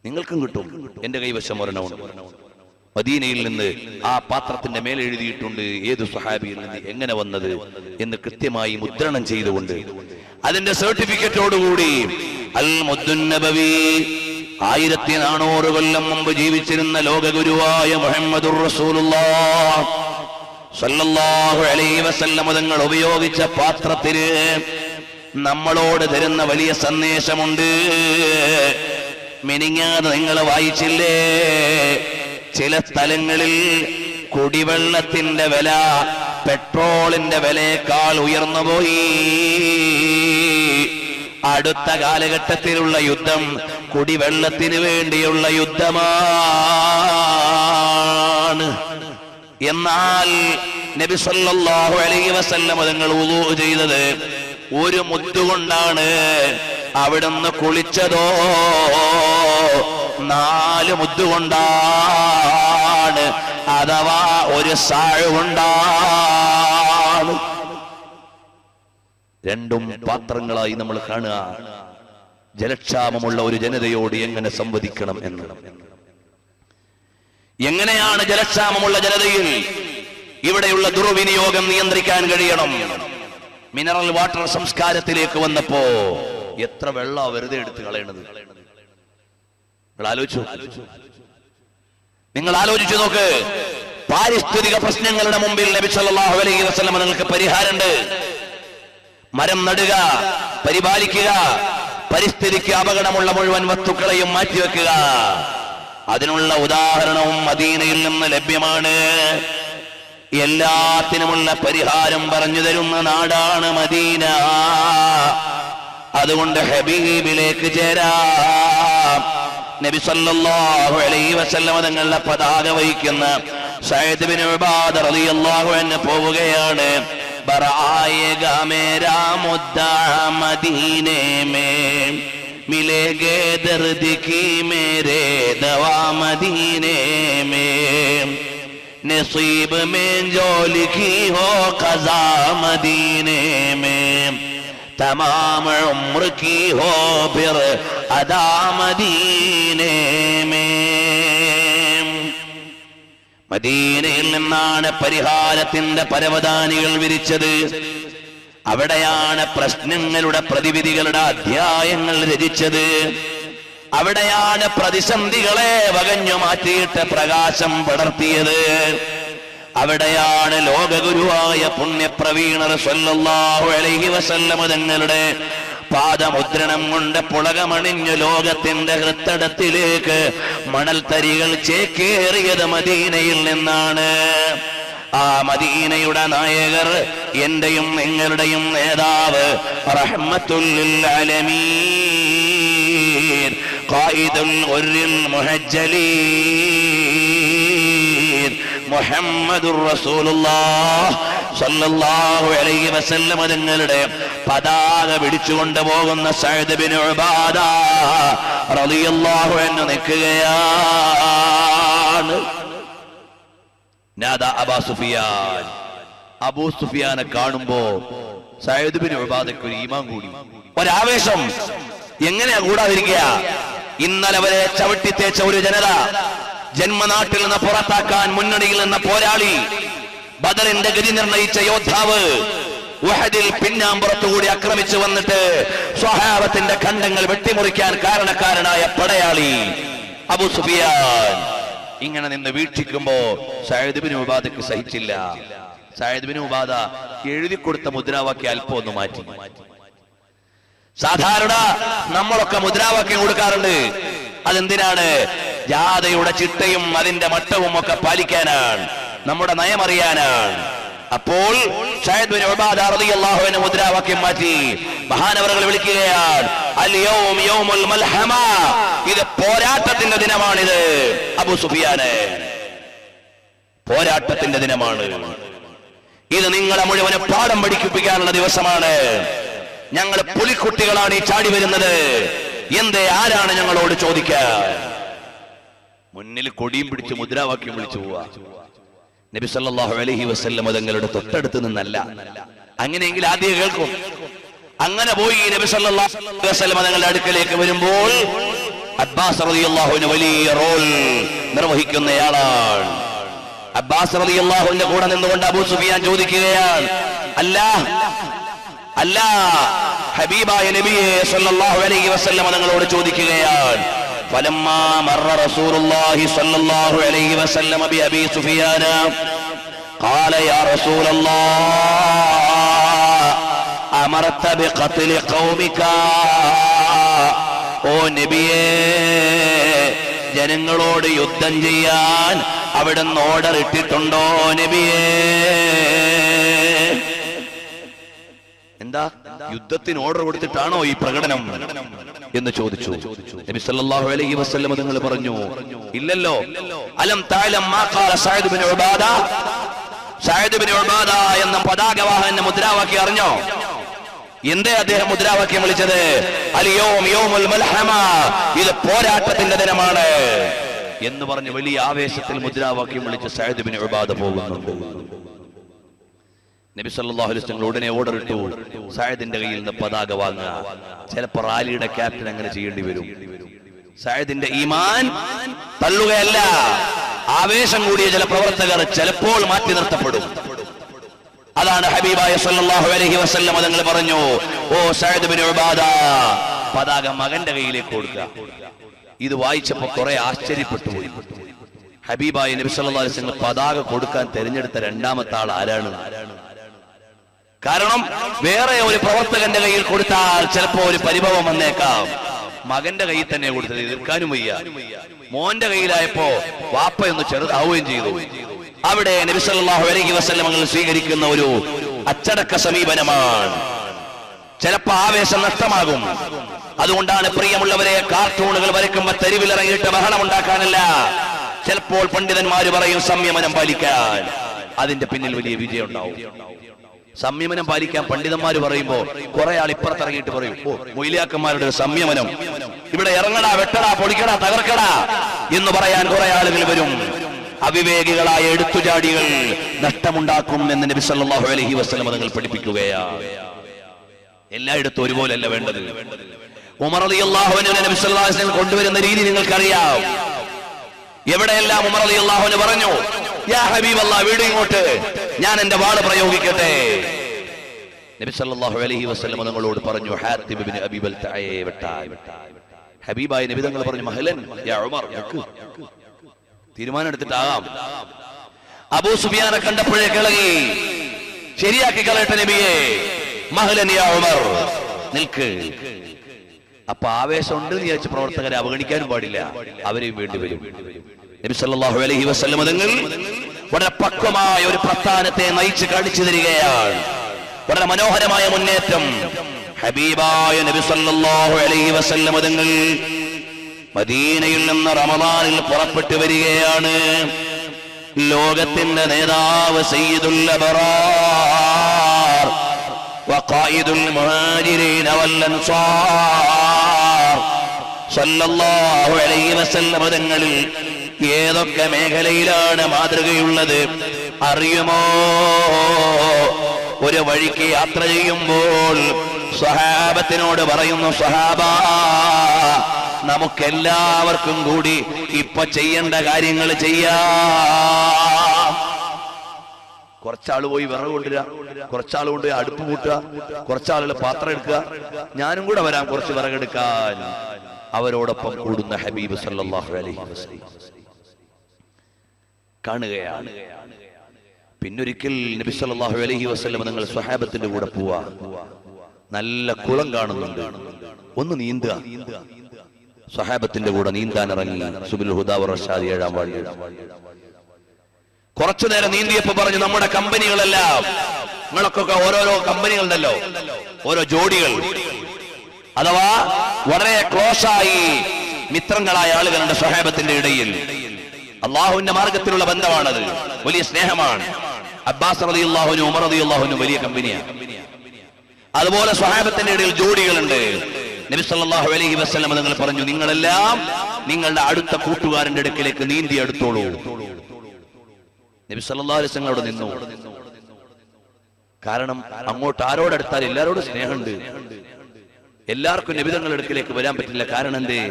നിങ്ങൾക്കും കിട്ടും. എന്റെ കൈവശം ഒരെണ്ണമുണ്ട്. മദീനയിൽ നിന്ന് ആ പാത്രത്തിന്റെ മേലെ എഴുതിയിട്ടുണ്ട് ഏത് സ്വഹാബിയിൽ നിന്ന് എങ്ങനെ വന്നത് എന്ന് കൃത്യമായി മുദ്രണം ചെയ്തുകൊണ്ട് അതിന്റെ സർട്ടിഫിക്കറ്റോടുകൂടി അൽ മുദ്ദുൻ നബവി 1400 കൊല്ലം മുമ്പ് ജീവിച്ചിരുന്ന ലോകഗുരുവായ മുഹമ്മദുർ റസൂലുള്ളാഹ് സല്ലല്ലാഹു അലൈഹി വസല്ലം തങ്ങൾ ഉപയോഗിച്ച പാത്രത്തിന് നമ്മളോട് തരുന്ന വലിയ സന്ദേശമുണ്ട്. മിനിങ്ങാതെ നിങ്ങൾ വായിച്ചില്ലേ, ചില സ്ഥലങ്ങളിൽ കുടിവെള്ളത്തിന്റെ വില പെട്രോളിന്റെ വിലയേക്കാൾ ഉയർന്നുപോയി. അടുത്ത കാലഘട്ടത്തിലുള്ള യുദ്ധം കുടിവെള്ളത്തിന് വേണ്ടിയുള്ള യുദ്ധമാണ്. എന്നാൽ നബി സല്ലല്ലാഹു അലൈഹി വസല്ലം തങ്ങൾ വുളൂ ചെയ്തത് ഒരു മുദ്ദുകൊണ്ടാണ്. അവിടുന്ന് കുളിച്ചതോ 4 മുദ്ദുകൊണ്ടാണ്, അഥവാ ഒരു സാഴ് കൊണ്ടാണ്. രണ്ടും പാത്രങ്ങളായി നമ്മൾ കാണുക. ജലക്ഷാമമുള്ള ഒരു ജനതയോട് എങ്ങനെ സംവദിക്കണം എന്ന്. എങ്ങനെയാണ് ജലക്ഷാമമുള്ള ജനതയിൽ ഇവിടെയുള്ള ദുർവിനിയോഗം നിയന്ത്രിക്കാൻ കഴിയണം? മിനറൽ വാട്ടർ സംസ്കാരത്തിലേക്ക് വന്നപ്പോ എത്ര വെള്ളം വെറുതെ എടുത്ത് കളയണത് നിങ്ങൾ ആലോചിച്ചു നോക്ക്. പാരിസ്ഥിതിക പ്രശ്നങ്ങളുടെ മുമ്പിൽ നബി സല്ലല്ലാഹു അലൈഹി വസല്ലം നിങ്ങൾക്ക് പരിഹാരമുണ്ട്. മരം നടുക, പരിപാലിക്കുക, പരിസ്ഥിതിക്ക് അപകടമുള്ള മുഴുവൻ വസ്തുക്കളെയും മാറ്റിവെക്കുക. അതിനുള്ള ഉദാഹരണവും മദീനയിൽ നിന്ന് ലഭ്യമാണ്. എല്ലാത്തിനുമുള്ള പരിഹാരം പറഞ്ഞു തരുന്ന നാടാണ് മദീന. അതുകൊണ്ട് ഹബീബിലേക്ക് ചേരാം. നബി സല്ലല്ലാഹു അലൈഹി വസല്ലം തങ്ങളുടെ പതാക വഹിക്കുന്ന സഅദ് ബിൻ ഉബാദ റളിയല്ലാഹു അൻഹു പോവുകയാണ്. ബറായേഗാ മേരാ മുദ്ദാ മദീനെ മേ മിലേഗേ ദർദ് കി മേരേ ദവാ മദീനെ മേ नसीब में जो लिखी हो क़ज़ा मदीने में तमाम उम्र की हो फिर अदा मदीने में. മദീനയിൽ നിന്നാണ് പരിഹാരത്തിന്റെ പരവതാനികൾ വിരിച്ചത്. അവിടെയാണ് പ്രശ്നങ്ങളുടെ പ്രതിവിധികളുടെ അധ്യായങ്ങൾ രചിച്ചത്. അവിടെയാണ് പ്രതിസന്ധികളെ വകഞ്ഞു മാറ്റിയിട്ട് പ്രകാശം പടർത്തിയത്. അവിടെയാണ് ലോകഗുരുവായ പുണ്യപ്രവീണർ സല്ലല്ലാഹു അലൈഹി വസല്ലം തങ്ങളുടെ പാദമുദ്രണം കൊണ്ട് പുളകമണിഞ്ഞു ലോകത്തിന്റെ ഹൃത്തടത്തിലേക്ക് മണൽത്തരികൾ ചേക്കേറിയത് മദീനയിൽ നിന്നാണ്. ആ മദീനയുടെ നായകർ എന്റെയും നിങ്ങളുടെയും നേതാവ് റഹ്മത്തുൽ ലിൽ ആലമീൻ ഖായിദുൽ ഗുർരിൽ മുഹജ്ജലീൻ മുഹമ്മദുർ റസൂലുള്ളാഹ് സല്ലല്ലാഹു അലൈഹി വസല്ലം തങ്ങളുടെ പതാക പിടിച്ചുകൊണ്ട് പോകുന്ന സഅദ് ബിൻ ഉബാദ റളിയല്ലാഹു അൻഹു നിൽക്കുകയാണ്. നാദാ അബൂ സുഫിയാൻ. അബൂ സുഫിയാനെ കാണുമ്പോ സഅദ് ബിൻ ഉബാദയ്ക്ക് ഒരു ഈമാൻ കൂടി, ഒരാവേശം. എങ്ങനെയാ കൂടാതിരിക്കുക? ഇന്നലെ വരെ ചവിട്ടിത്തേച്ച ഒരു ജനത, ജന്മനാട്ടിൽ നിന്ന് പുറത്താക്കാൻ മുന്നണിയിൽ നിന്ന പോരാളി, ബദറിന്റെ ഗതി നിർണയിച്ച യോദ്ധാവ്, ഉഹദിൽ പിന്നാമ്പുറത്തുകൂടി ആക്രമിച്ചു വന്നിട്ട് സ്വഹാബത്തിന്റെ ഖണ്ഡങ്ങൾ വെട്ടിമുറിക്കാൻ കാരണക്കാരനായ പടയാളി അബൂ സുഫിയാൻ ഇങ്ങനെ നിന്ന് വീക്ഷിക്കുമ്പോ Saad bin ഉബാദക്ക് സഹിച്ചില്ല. Saad bin Ubada എഴുതി കൊടുത്ത മുദ്രാവാക്യം അല്പം ഒന്ന് മാറ്റി. സാധാരണ നമ്മളൊക്കെ മുദ്രാവാക്യം കൊടുക്കാറുണ്ട്. അതെന്തിനാണ്? ജാഥയുടെ ചിട്ടയും അതിന്റെ മട്ടവും ഒക്കെ പാലിക്കാനാണ്, നമ്മുടെ നയമറിയാനാണ്. അപ്പോൾ സഅദ് ബിൻ ഉബാദ റളിയല്ലാഹു അൻഹു മുദ്രാവാക്യം മാറ്റി. മഹാനവറുകൾ വിളിക്കുകയാണ്, അൽ യൗം യൗമുൽ മൽഹമ, ഇത് പോരാട്ടത്തിന്റെ ദിനമാണിത്. അബൂ സുഫിയാനെ, പോരാട്ടത്തിന്റെ ദിനമാണ് ഇത്. നിങ്ങളെ മുഴുവനെ പാഠം പഠിപ്പിക്കാനുള്ള ദിവസമാണ്. ഞങ്ങൾ പുലിക്കുട്ടികളാണ് ഈ ചാടി വരുന്നത്. എന്തേ, ആരാണ് ഞങ്ങളോട് ചോദിക്കാൻ? മുന്നിൽ കൊടിയും പിടിച്ച് മുദ്രാവാക്യം വിളിച്ചു പോവാ. നബി സല്ലല്ലാഹു അലൈഹി വസല്ലം തങ്ങളുടെ തൊട്ടടുത്ത് നിന്നല്ല. അങ്ങനെയെങ്കിൽ ആദ്യം കേൾക്കും. അങ്ങനെ പോയി നബി സല്ലല്ലാഹു അലൈഹി വസല്ലം തങ്ങളുടെ അടുക്കലേക്ക് വരുമ്പോൾ അബ്ബാസ് റളിയല്ലാഹു അൻഹു വലിയ റോൾ നിർവഹിക്കുന്നയാളാണ്. അബ്ബാസ് റളിയല്ലാഹു അൻഹു കൂടെ നിന്നുകൊണ്ട് അബൂ സുഫിയാൻ ചോദിക്കുകയാണ്, അല്ല ഹബീബായ നബിയെ സല്ലല്ലാഹു അലൈഹി വസല്ലം തങ്ങളോട് ചോദിക്കുകയാണ്. فلما مر رسول الله صلى الله عليه وسلم بأبي سفيان قال يا رسول الله أمرت بقتل قومك. ഓ നബിയേ, ജനങ്ങളോട് യുദ്ധം ചെയ്യാൻ അവിടുന്ന് ഓർഡർ ഇട്ടിട്ടുണ്ടോ നബിയേ? എന്താ, യുദ്ധത്തിന് ഓർഡർ കൊടുത്തിട്ടാണോ ഈ പ്രകടനം എന്ന് ചോദിച്ചു. നബി സല്ലല്ലാഹു അലൈഹി വസല്ലം തങ്ങൾ പറഞ്ഞു, ഇല്ലല്ലോ. അലം തഅലം മാ ഖാല Saad bin Ubada, Saad bin Ubada എന്ന പതാകവാഹകന്റെ മുദ്രാവാക്യം അറിഞ്ഞോ? എന്തേ അദ്ദേഹം മുദ്രാവാക്യം വിളിച്ചത്? അൽ യൗം യൗമുൽ മൽഹമ, ഇത് പോരാട്ടത്തിന്റെ ദിനമാണ് എന്ന് പറഞ്ഞ് വലിയ ആവേശത്തിൽ മുദ്രാവാക്യം വിളിച്ച് സഅദ് ബിൻ ഉബാദ പോകുന്നുണ്ട്. നബി സല്ലല്ലാഹു അലൈഹി വസല്ലം ഉടനെ ഓർഡർ ഇട്ടു, സഅദിന്റെ കയ്യിൽ നിന്ന് പതാക വാങ്ങുക. ചിലപ്പോൾ റാലിയുടെ ക്യാപ്റ്റൻ അങ്ങനെ ചെയ്യേണ്ടി വരും. സഅദിന്റെ ഈമാൻ തള്ളുകയല്ല, ആവേശം കൂടിയ ചില പ്രവർത്തകർ ചിലപ്പോൾ മാറ്റി നിർത്തപ്പെടും. അതാണ് ഹബീബായ സല്ലല്ലാഹു അലൈഹി വസല്ലം തങ്ങൾ പറഞ്ഞു, ഓ സഅദ് ബിൻ ഉബാദ, പതാക മകന്റെ കയ്യിലേക്ക് കൊടുക്കുക. ഇത് വായിച്ചപ്പോൾ കുറെ ആശ്ചര്യപ്പെട്ടു പോയി. ഹബീബായ നബി സല്ലല്ലാഹു അലൈഹി വസല്ലം പതാക കൊടുക്കാൻ തിരഞ്ഞെടുത്ത രണ്ടാമത്തെ ആൾ ആരാണ്? കാരണം വേറെ ഒരു പ്രവർത്തകന്റെ കയ്യിൽ കൊടുത്താൽ ചിലപ്പോ ഒരു പരിഭവം വന്നേക്കാം. മകന്റെ കയ്യിൽ തന്നെ കൊടുത്തത്, എതിർക്കാനും വയ്യ. മോന്റെ കയ്യിലായപ്പോ വാപ്പയൊന്ന് ചെറുതാവുകയും ചെയ്തു. അവിടെ നബി സല്ലല്ലാഹു അലൈഹി വസല്ലം സ്വീകരിക്കുന്ന ഒരു അച്ചടക്ക സമീപനമാണ്. ചിലപ്പോ ആവേശം നഷ്ടമാകും. അതുകൊണ്ടാണ് പ്രിയമുള്ളവരെ, കാർട്ടൂണുകൾ വരയ്ക്കുമ്പോ തെരുവിലിറങ്ങിയിട്ട് ബഹളം ഉണ്ടാക്കാനല്ല. ചിലപ്പോൾ പണ്ഡിതന്മാര് പറയും സംയമനം പാലിക്കാൻ. അതിന്റെ പിന്നിൽ വലിയ വിജയം ഉണ്ടാവും. സംയമനം പാലിക്കാൻ പണ്ഡിതന്മാര് പറയുമ്പോ കുറെ ആൾ ഇപ്പുറത്തിറങ്ങിയിട്ട് പറയും, ഓ മൊയ്ലിയാക്കന്മാരുടെ ഒരു സംയമനം, ഇവിടെ ഇറങ്ങടാ, വെട്ടടാ, പൊളിക്കടാ, തകർക്കടാ എന്ന് പറയാൻ കുറെ ആളുകൾ വരും. അവിവേകികളായ എടുത്തുചാടികൾ നഷ്ടമുണ്ടാക്കും എന്ന് നബി സല്ലല്ലാഹു അലൈഹി വസല്ലം തങ്ങൾ പഠിപ്പിക്കുകയാണ്. എല്ലായിടത്തും ഒരുപോലെയല്ല വേണ്ടത്. ഉമർ റളിയല്ലാഹു അൻഹു നബി സല്ലല്ലാഹു അലൈഹി വസല്ലം കൊണ്ടുവരുന്ന രീതി നിങ്ങൾക്കറിയാം. എവിടെയെല്ലാം ഉമർ റളിയല്ലാഹു അൻഹു പറഞ്ഞു, യാ ഹബീബല്ലാഹ്, വീട് ഇങ്ങോട്ട്, ഞാൻ എന്റെ വാള് പ്രയോഗിക്കട്ടെ. നബി സല്ലല്ലാഹു അലൈഹി വസല്ലം തങ്ങളോട് പറഞ്ഞു, ഹാത്തിബ് ഇബ്നു അബീ ബൽതഅയെ വെട്ടാൻ. ഹബീബായ നബി തങ്ങൾ പറഞ്ഞു, മഹലൻ യാ ഉമർ, തീരുമാനം എടുത്തിട്ടാകാം. അബൂ സുഫിയാനെ കണ്ടപ്പോഴേ കിളകി, ശരിയാക്കി കളയട്ടെ നബിയെ. മഹലൻ യാ ഉമർ, നിൽക്ക്. അപ്പൊ ആവേശമുണ്ട് എന്ന് വിചാരിച്ച് പ്രവർത്തകരെ അവഗണിക്കാനും പാടില്ല, അവരെയും വേണ്ടി വരും. നബി സല്ലല്ലാഹു അലൈഹി വസല്ലം തങ്ങൾ വളരെ പക്വമായ ഒരു പ്രസ്ഥാനത്തെ നയിച്ച് കാണിച്ചു തരികയാണ്. വളരെ മനോഹരമായ മുന്നേറ്റം. ഹബീബായ നബി സല്ലല്ലാഹു അലൈഹി വസല്ലം തങ്ങൾ മദീനയിൽ നിന്ന് റമദാനിൽ പുറപ്പെട്ടു വരികയാണ്. ലോകത്തിന്റെ നേതാവ് സയ്യിദുൽ അബ്റാർ വഖായിദുൽ മുഹാജിരീന വൽ അൻസാർ സല്ലല്ലാഹു അലൈഹി വസല്ലം തങ്ങളിൽ ഏതൊക്കെ മേഖലയിലാണ് മാതൃകയുള്ളത് അറിയുമോ? ഒരു വഴിക്ക് യാത്ര ചെയ്യുമ്പോൾ സ്വഹാബത്തിനോട് പറയുന്നു, സ്വഹാബ, നമുക്കെല്ലാവർക്കും കൂടി ഇപ്പൊ ചെയ്യേണ്ട കാര്യങ്ങൾ ചെയ്യാം. കുറച്ചാള് പോയി വിറക് കൊണ്ടുവരിക, കുറച്ചാൾ കൊണ്ട് അടുപ്പ് കൂട്ടുക, കുറച്ചാളുകൾ പാത്രം എടുക്കുക, ഞാനും കൂടെ വരാം കുറച്ച് വിറകെടുക്കാൻ. അവരോടൊപ്പം കൂടുന്ന ഹബീബ് സല്ലല്ലാഹു അലൈഹി വസല്ലം കാണുകയാണ്. പിന്നൊരിക്കൽ നബി സല്ലല്ലാഹു അലൈഹി വസല്ലം നിങ്ങൾ സ്വഹാബത്തിന്റെ കൂടെ പോവാ. നല്ല കുളം കാണുന്നുണ്ട്, ഒന്ന് നീന്തുക. സ്വഹാബത്തിന്റെ കൂടെ നീന്താൻ ഇറങ്ങി. സുബുൽ ഹുദാ വറഷാദി 7-ാം വാർഡിൽ കുറച്ചു നേരം നീന്തിയപ്പോ പറഞ്ഞു, നമ്മുടെ കമ്പനികളെല്ലാം, നിങ്ങളൊക്കെ ഓരോരോ കമ്പനികളുണ്ടല്ലോ, ഓരോ ജോഡികൾ, അഥവാ വളരെ ക്ലോസായി മിത്രങ്ങളായ ആളുകളുണ്ട് സ്വഹാബത്തിന്റെ ഇടയിൽ. അള്ളാഹുവിന്റെ മാർഗത്തിലുള്ള ബന്ധമാണത്, വലിയ സ്നേഹമാണ്. അബ്ബാസ് റളിയല്ലാഹു അൻഹു, ഉമർ റളിയല്ലാഹു അൻഹു വലിയ കമ്പനിയാണ്. അതുപോലെ സ്വഹാബത്തിന്റെ ഇടയിൽ ജോഡികളുണ്ട്. നബി സല്ലല്ലാഹു അലൈഹി വസല്ലം നിങ്ങൾ പറഞ്ഞു, നിങ്ങളെല്ലാം നിങ്ങളുടെ അടുത്ത കൂട്ടുകാരന്റെ അടുക്കിലേക്ക് നീന്തി അടുത്തോളൂ. നബി സല്ലല്ലാഹു അലൈഹി വസല്ലം അവിടെ നിന്നു. കാരണം അങ്ങോട്ട് ആരോടെടുത്താൽ എല്ലാരോടും സ്നേഹമുണ്ട്, എല്ലാവർക്കും നബി തങ്ങളുടെ അടുക്കിലേക്ക് വരാൻ പറ്റില്ല. കാരണം എന്തേ?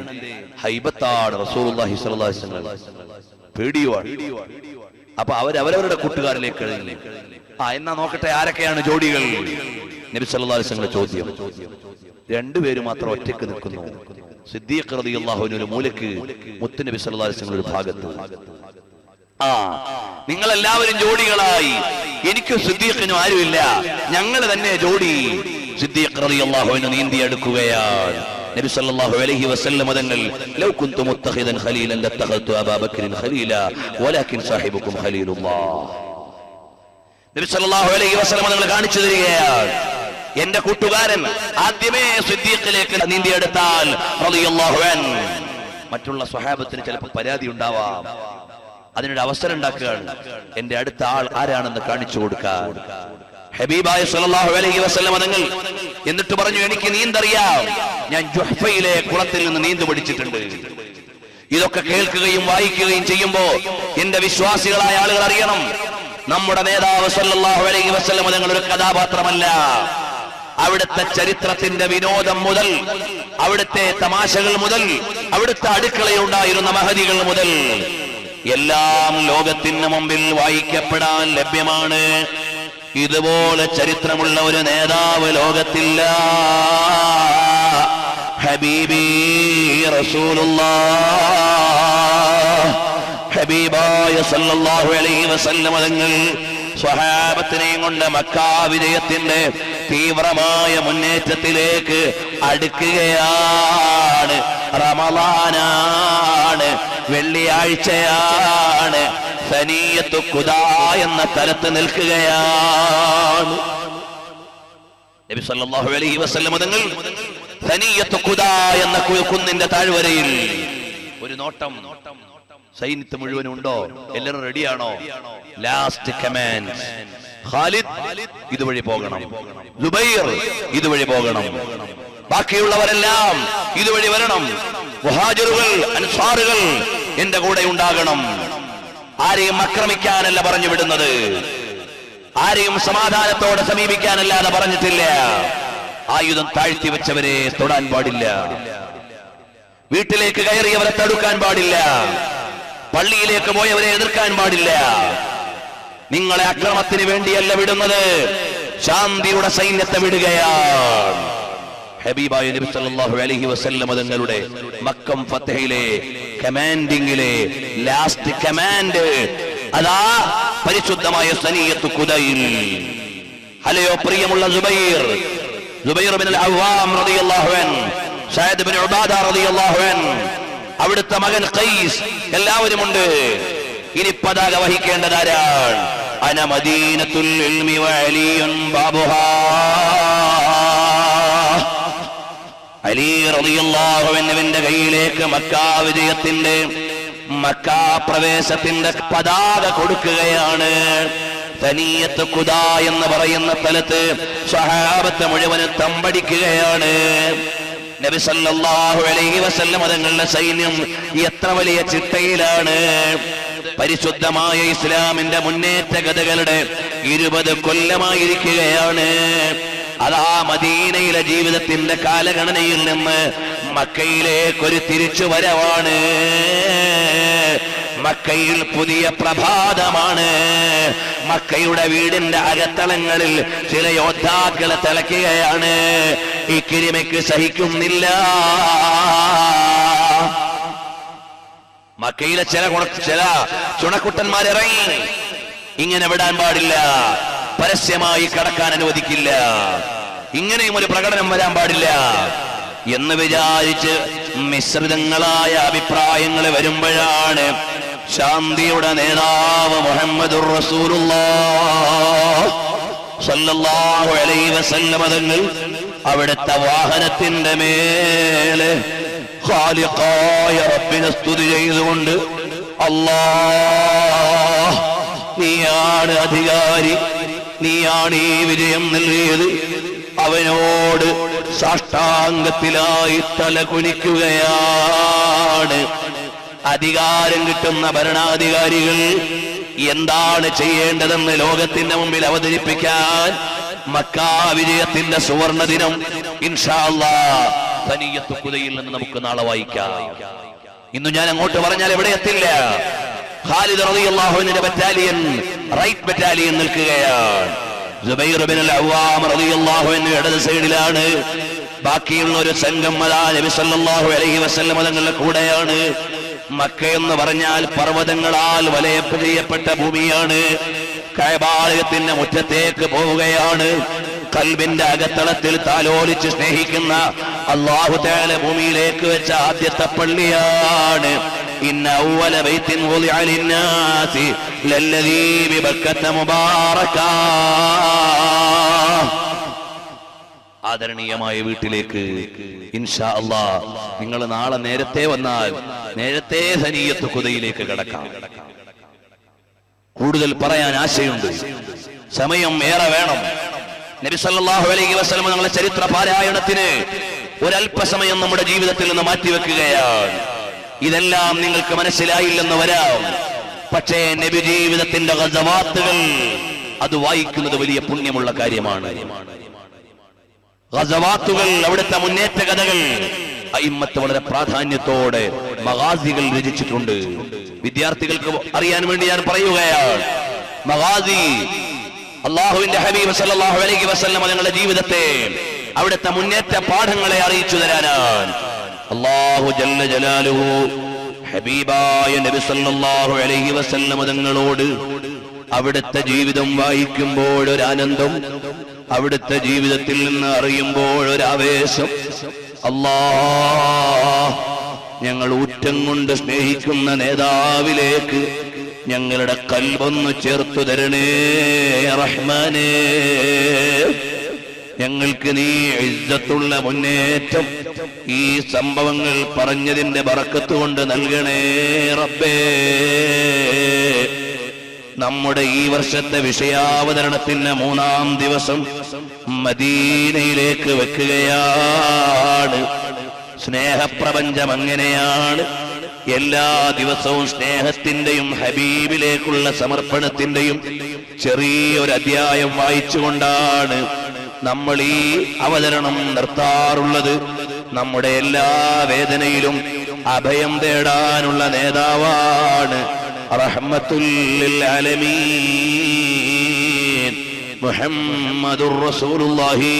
ഹൈബത്താണ് റസൂലുള്ളാഹി സ്വല്ലല്ലാഹു അലൈഹി വസല്ലം, പേടിയുമാണ്. അപ്പൊ അവരവരുടെ കൂട്ടുകാരിലേക്ക് കഴിഞ്ഞു. എന്നാ നോക്കട്ടെ ആരൊക്കെയാണ് ജോഡികൾ. നബി സല്ലല്ലാഹു അലൈഹി വസല്ലം ചോദ്യം. രണ്ടുപേരും മാത്രം ഒറ്റയ്ക്ക് നിൽക്കുന്നു. സിദ്ദീഖ് റളിയല്ലാഹു അൻഹു ഒരു മൂലക്ക്, മുത്ത് നബി സല്ലല്ലാഹു അലൈഹി വസല്ലം ഒരു ഭാഗത്ത്. നിങ്ങളെല്ലാവരും ജോഡികളായി, എനിക്കും സിദ്ദീഖിനും ആരുമില്ല, ഞങ്ങൾ തന്നെ ജോഡി. സിദ്ദീഖ് റളിയല്ലാഹു അൻഹു നീന്തി അടുക്കുകയാണ്. നബി സല്ലല്ലാഹു അലൈഹി വസല്ലം തങ്ങൾ, ലൗ കുന്തു മുത്തഖിദൻ ഖലീലൻ ലത്തഖൽതു അബൂബക്കറിൻ ഖലീല വലാകിൻ സാഹിബുക്കും ഖലീലുല്ലാഹ്. നബി സല്ലല്ലാഹു അലൈഹി വസല്ലം തങ്ങൾ കാണിച്ചു തരികയാണ്, എന്റെ കൂട്ടുകാരൻ ആദ്യമേ സിദ്ദീഖിലേക്ക് നീന്തിയെടുത്താൽ റളിയല്ലാഹു അൻഹു, മറ്റുള്ള സ്വഹാബത്തിന് ചിലപ്പോൾ പരാതി ഉണ്ടാവാം, അതിനൊരു അവസരം ഉണ്ടാക്കുകയാണ്. എന്റെ അടുത്ത ആൾ ആരാണെന്ന് കാണിച്ചു കൊടുക്കാൻ ഹബീബായ സല്ലല്ലാഹു അലൈഹി വസല്ലം തങ്ങൾ എന്നിട്ട് പറഞ്ഞു, എനിക്ക് നീന്തറിയാം, ഞാൻ ജുഹ്ഫയിലെ കുളത്തിൽ നിന്ന് നീന്തു പഠിച്ചിട്ടുണ്ട്. ഇതൊക്കെ കേൾക്കുകയും വായിക്കുകയും ചെയ്യുമ്പോ എന്റെ വിശ്വാസികളായ ആളുകൾ അറിയണം, നമ്മുടെ നേതാവ് സല്ലല്ലാഹു അലൈഹി വസല്ലം തങ്ങൾ ഒരു കഥാപാത്രമല്ല. അവിടുത്തെ ചരിത്രത്തിന്റെ വിനോദം മുതൽ, അവിടുത്തെ തമാശകൾ മുതൽ, അവിടുത്തെ അടുക്കളയുണ്ടായിരുന്ന മഹദികൾ മുതൽ എല്ലാം ലോകത്തിന് മുമ്പിൽ വായിക്കപ്പെടാൻ ലഭ്യമാണ്. ഇതുപോലെ ചരിത്രമുള്ള ഒരു നേതാവ് ലോകത്തില്ല. ഹബീബി റസൂലുള്ളാഹ്, ഹബീബായ സല്ലല്ലാഹു അലൈഹി വസല്ലം തങ്ങൾ സ്വഹാബത്തിനെയും കൊണ്ട് മക്കാ വിജയത്തിന്റെ തീവ്രമായ മുന്നേറ്റത്തിലേക്ക് അടുക്കുകയാണ്. റമളാനാണ്, വെള്ളിയാഴ്ചയാണ്, സനിയത്തു ഖുദാ എന്ന സ്ഥലത്ത് നിൽക്കുകയാണ്. നബി സല്ലല്ലാഹു അലൈഹി വസല്ലം തങ്ങൾ സനിയത്തു ഖുദാ എന്ന കുന്നിന്റെ താഴ്വരയിൽ ഒരു നോട്ടം. സൈന്യത്തെ മുഴുവനും ഉണ്ടോ? എല്ലാവരും റെഡിയാണോ? ലാസ്റ്റ് കമാൻഡ്, ഖാലിദ് ഇതുവഴി പോകണം, സുബൈർ ഇതുവഴി പോകണം, ബാക്കിയുള്ളവരെല്ലാം ഇതുവഴി വരണം, മുഹാജിറുകൾ അൻസാറുകൾ എന്റെ കൂടെ ഉണ്ടാകണം. ആരെയും ആക്രമിക്കാനല്ല പറഞ്ഞു വിടുന്നത്, ആരെയും സമാധാനത്തോടെ സമീപിക്കാനല്ലാതെ പറഞ്ഞിട്ടില്ല. ആയുധം താഴ്ത്തി വെച്ചവരെ തൊടാൻ പാടില്ല, വീട്ടിലേക്ക് കയറിയവരെ തടുക്കാൻ പാടില്ല, പള്ളിയിലേക്ക് പോയവരെ എതിർക്കാൻ പാടില്ല. നിങ്ങളെ അക്രമത്തിന് വേണ്ടിയല്ല വിടുന്നത്, ശാന്തിയുടെ സൈന്യത്തെ വിടുകയാണ്. ഹബീബായ നബി സല്ലല്ലാഹു അലൈഹി വസല്ലം തങ്ങളുടെ മക്കം ഫതഹിലെ കമാൻഡിംഗിലെ ലാസ്റ്റ് കമാൻഡ് അതാ പരിശുദ്ധമായ സനിയത്തു ഖുദയിൽ. അല്ലയോ പ്രിയമുള്ള സുബൈർ ബിൻ അൽ-അവ്വാം റളിയല്ലാഹു അൻഹു, സഅദ് ബിൻ ഉബാദ റളിയല്ലാഹു അൻഹു, അവിടുത്തെ മകൻ ഖൈസ്, എല്ലാവരും ഉണ്ട്. ഇനി പതാക വഹിക്കേണ്ടത് ആരാണ്? അന മദീനത്തുൽ ഇൽമി വഅലിയുൻ ബാബുഹാ. അലി റളിയല്ലാഹു അൻഹുവിന്റെ കയ്യിലേക്ക് മക്കാ വിജയത്തിന്റെ, മക്കാ പ്രവേശത്തിന്റെ പതാക കൊടുക്കുകയാണ്. സനിയത്ത് ഖുദാ എന്ന് പറയുന്ന സ്ഥലത്ത് സ്വഹാബത്ത് മുഴുവൻ തമ്പടിക്കുകയാണ്. നബി സല്ലല്ലാഹു അലൈഹി വസല്ലം തങ്ങളുടെ സൈന്യം എത്ര വലിയ ചിട്ടയിലാണ്. പരിശുദ്ധമായ ഇസ്ലാമിന്റെ മുന്നേറ്റ കഥകളുടെ 20 കൊല്ലമായിരിക്കുകയാണ്. അതാ മദീനയിലെ ജീവിതത്തിന്റെ കാലഗണനയിൽ നിന്ന് മക്കയിലേക്കൊരു തിരിച്ചുവരവാണ്. മക്കയിൽ പുതിയ പ്രഭാതമാണ്. മക്കയുടെ വീടിന്റെ അകത്തളങ്ങളിൽ ചില യോദ്ധാക്കളെ തിളയ്ക്കുകയാണ്. ഇക്രിമയ്ക്ക് സഹിക്കുന്നില്ല. മക്കയിലെ ചില ചുണക്കുട്ടന്മാരിറങ്ങി, ഇങ്ങനെ വിടാൻ പാടില്ല, പരസ്യമായി കടക്കാൻ അനുവദിക്കില്ല, ഇങ്ങനെയും ഒരു പ്രകടനം വരാൻ പാടില്ല എന്ന് വിചാരിച്ച് മിശ്രിതങ്ങളായ അഭിപ്രായങ്ങൾ വരുമ്പോഴാണ് ശാന്തിയുടെ നേതാവ് മുഹമ്മദുർ റസൂലുള്ളാഹ് സ്വല്ലല്ലാഹു അലൈഹി വസല്ലം തങ്ങൾ അവിടുത്തെ വാഹനത്തിന്റെ മേലെ ഖാലിഖായ റബ്ബിനെ സ്തുതി ചെയ്തുകൊണ്ട്, അല്ലാഹ് നീയാണ് അധികാരി, നീയാണ് ഈ വിജയം നൽകിയത്, അവനോട് സാഷ്ടാംഗത്തിലായി തല കുനിക്കുകയാണ്. അധികാരം കിട്ടുന്ന ഭരണാധികാരികൾ എന്താണ് ചെയ്യേണ്ടതെന്ന് ലോകത്തിന്റെ മുമ്പിൽ അവതരിപ്പിക്കാൻ മക്കാ വിജയത്തിന്റെ സുവർണ ദിനം ഇൻഷാ അല്ലാഹ് തനിയത്ത് ഖുദയിൽ നിന്ന് നമുക്ക് നാളെ വായിക്കാം. ഇന്ന് ഞാൻ അങ്ങോട്ട് പറഞ്ഞാൽ എവിടെ എത്തില്ല. ഖാലിദ് റളിയല്ലാഹു അൻഹുവിന്റെ ബറ്റാലിയൻ, റൈറ്റ് ബറ്റാലിയൻ നിൽക്കുകയാണ്. സുബൈർ ഇബ്നുൽ അവ്വാം റളിയല്ലാഹു അൻഹു ഇടത് സൈഡിലാണ്. ബാക്കിയുള്ള ഒരു സംഘം അതാ നബി സല്ലല്ലാഹു അലൈഹി വസല്ലം തങ്ങളുടെ കൂടെയാണ്. മക്ക എന്ന് പറഞ്ഞാൽ പർവ്വതങ്ങളാൽ വലയം ചെയ്യപ്പെട്ട ഭൂമിയാണ്. കഅബാലയത്തിന്റെ മുറ്റത്തേക്ക് പോവുകയാണ്. ഖൽബിന്റെ അകത്തളത്തിൽ താലോലിച്ച് സ്നേഹിക്കുന്ന അല്ലാഹു തആല ഭൂമിയിലേക്ക് വെച്ച ആദ്യത്തെ പള്ളിയാണ്. ഇന്ന അവ്വല ബൈത്തിൻ വുദിഅ ലിന്നാസി ലല്ലദീ ബിബക്കത മുബാറകാ. ആദരണീയമായ വീട്ടിലേക്ക് ഇൻഷാ അല്ലാഹ് നിങ്ങൾ നാളെ നേരത്തെ വന്നാൽ നേരത്തെ സനിയത്ത് ഖുദയിലേക്ക് കടക്കാം. കൂടുതൽ പറയാൻ ആശയുണ്ട്, സമയം ഏറെ വേണം. നബി സല്ലല്ലാഹു അലൈഹി വസല്ലം തങ്ങളുടെ ചരിത്ര പാരായണത്തിന് ഒരല്പസമയം നമ്മുടെ ജീവിതത്തിൽ നിന്ന് മാറ്റിവെക്കുകയാണ്. ഇതെല്ലാം നിങ്ങൾക്ക് മനസ്സിലായില്ലെന്ന് വരാം, പക്ഷേ നബി ജീവിതത്തിന്റെ ഗസവാത്തുകൾ അത് വായിക്കുന്നത് വലിയ പുണ്യമുള്ള കാര്യമാണ്. ഗസവാത്തുകൾ, അവിടുത്തെ മുന്നേറ്റ കഥകൾ അയിമ്മത്ത് വളരെ പ്രാധാന്യത്തോടെ മഗാസികൾ രചിച്ചിട്ടുണ്ട്. വിദ്യാർത്ഥികൾക്ക് അറിയാൻ വേണ്ടി ഞാൻ പറയുകയാണ്. മഗാസി അല്ലാഹുവിന്റെ ഹബീബ് സല്ലല്ലാഹു അലൈഹി വസല്ലം തങ്ങളുടെ ജീവിതത്തെ, അവിടുത്തെ മുന്നേറ്റ പാഠങ്ങളെ അറിയിച്ചു തരാനാണ് അല്ലാഹു ജല്ല ജലാലുഹു ഹബീബായ നബി സല്ലല്ലാഹു അലൈഹി വസല്ലം തങ്ങളോട് അവിടുത്തെ ജീവിതം വായിക്കുമ്പോൾ ഒരു ആനന്ദം, അവിടുത്തെ ജീവിതത്തിൽ നിന്ന് അറിയുമ്പോൾ ഒരു ആവേശം. അല്ലാഹ് ഞങ്ങൾ ഊറ്റം കൊണ്ട് സ്നേഹിക്കുന്ന നേതാവിലേക്ക് ഞങ്ങളുടെ കൽബൊന്ന് ചേർത്തു തരണേ റഹ്മാനേ. ഞങ്ങൾക്ക് നീ ഇസ്സത്തുള്ള മുന്നേറ്റം ഈ സംഭവങ്ങൾ പറഞ്ഞതിന്റെ ബറക്കത്ത് കൊണ്ട് നൽകണേ റബ്ബേ. നമ്മുടെ ഈ വർഷത്തെ വിഷയാവതരണത്തിന്റെ 3-ാം ദിവസം മദീനയിലേക്ക് വെക്കുകയാണ്. സ്നേഹപ്രപഞ്ചം അങ്ങനെയാണ്. എല്ലാ ദിവസവും സ്നേഹത്തിന്റെയും ഹബീബിലേക്കുള്ള സമർപ്പണത്തിന്റെയും ചെറിയൊരു അധ്യായം വായിച്ചുകൊണ്ടാണ് നമ്മൾ ഈ അവതരണം നിർത്താറുള്ളത്. നമ്മുടെ എല്ലാ വേദനയിലും അഭയം തേടാനുള്ള നേതാവാണ് റഹ്മത്തുൽ ലിൽ ആലമീൻ മുഹമ്മദുർ റസൂലുള്ളാഹി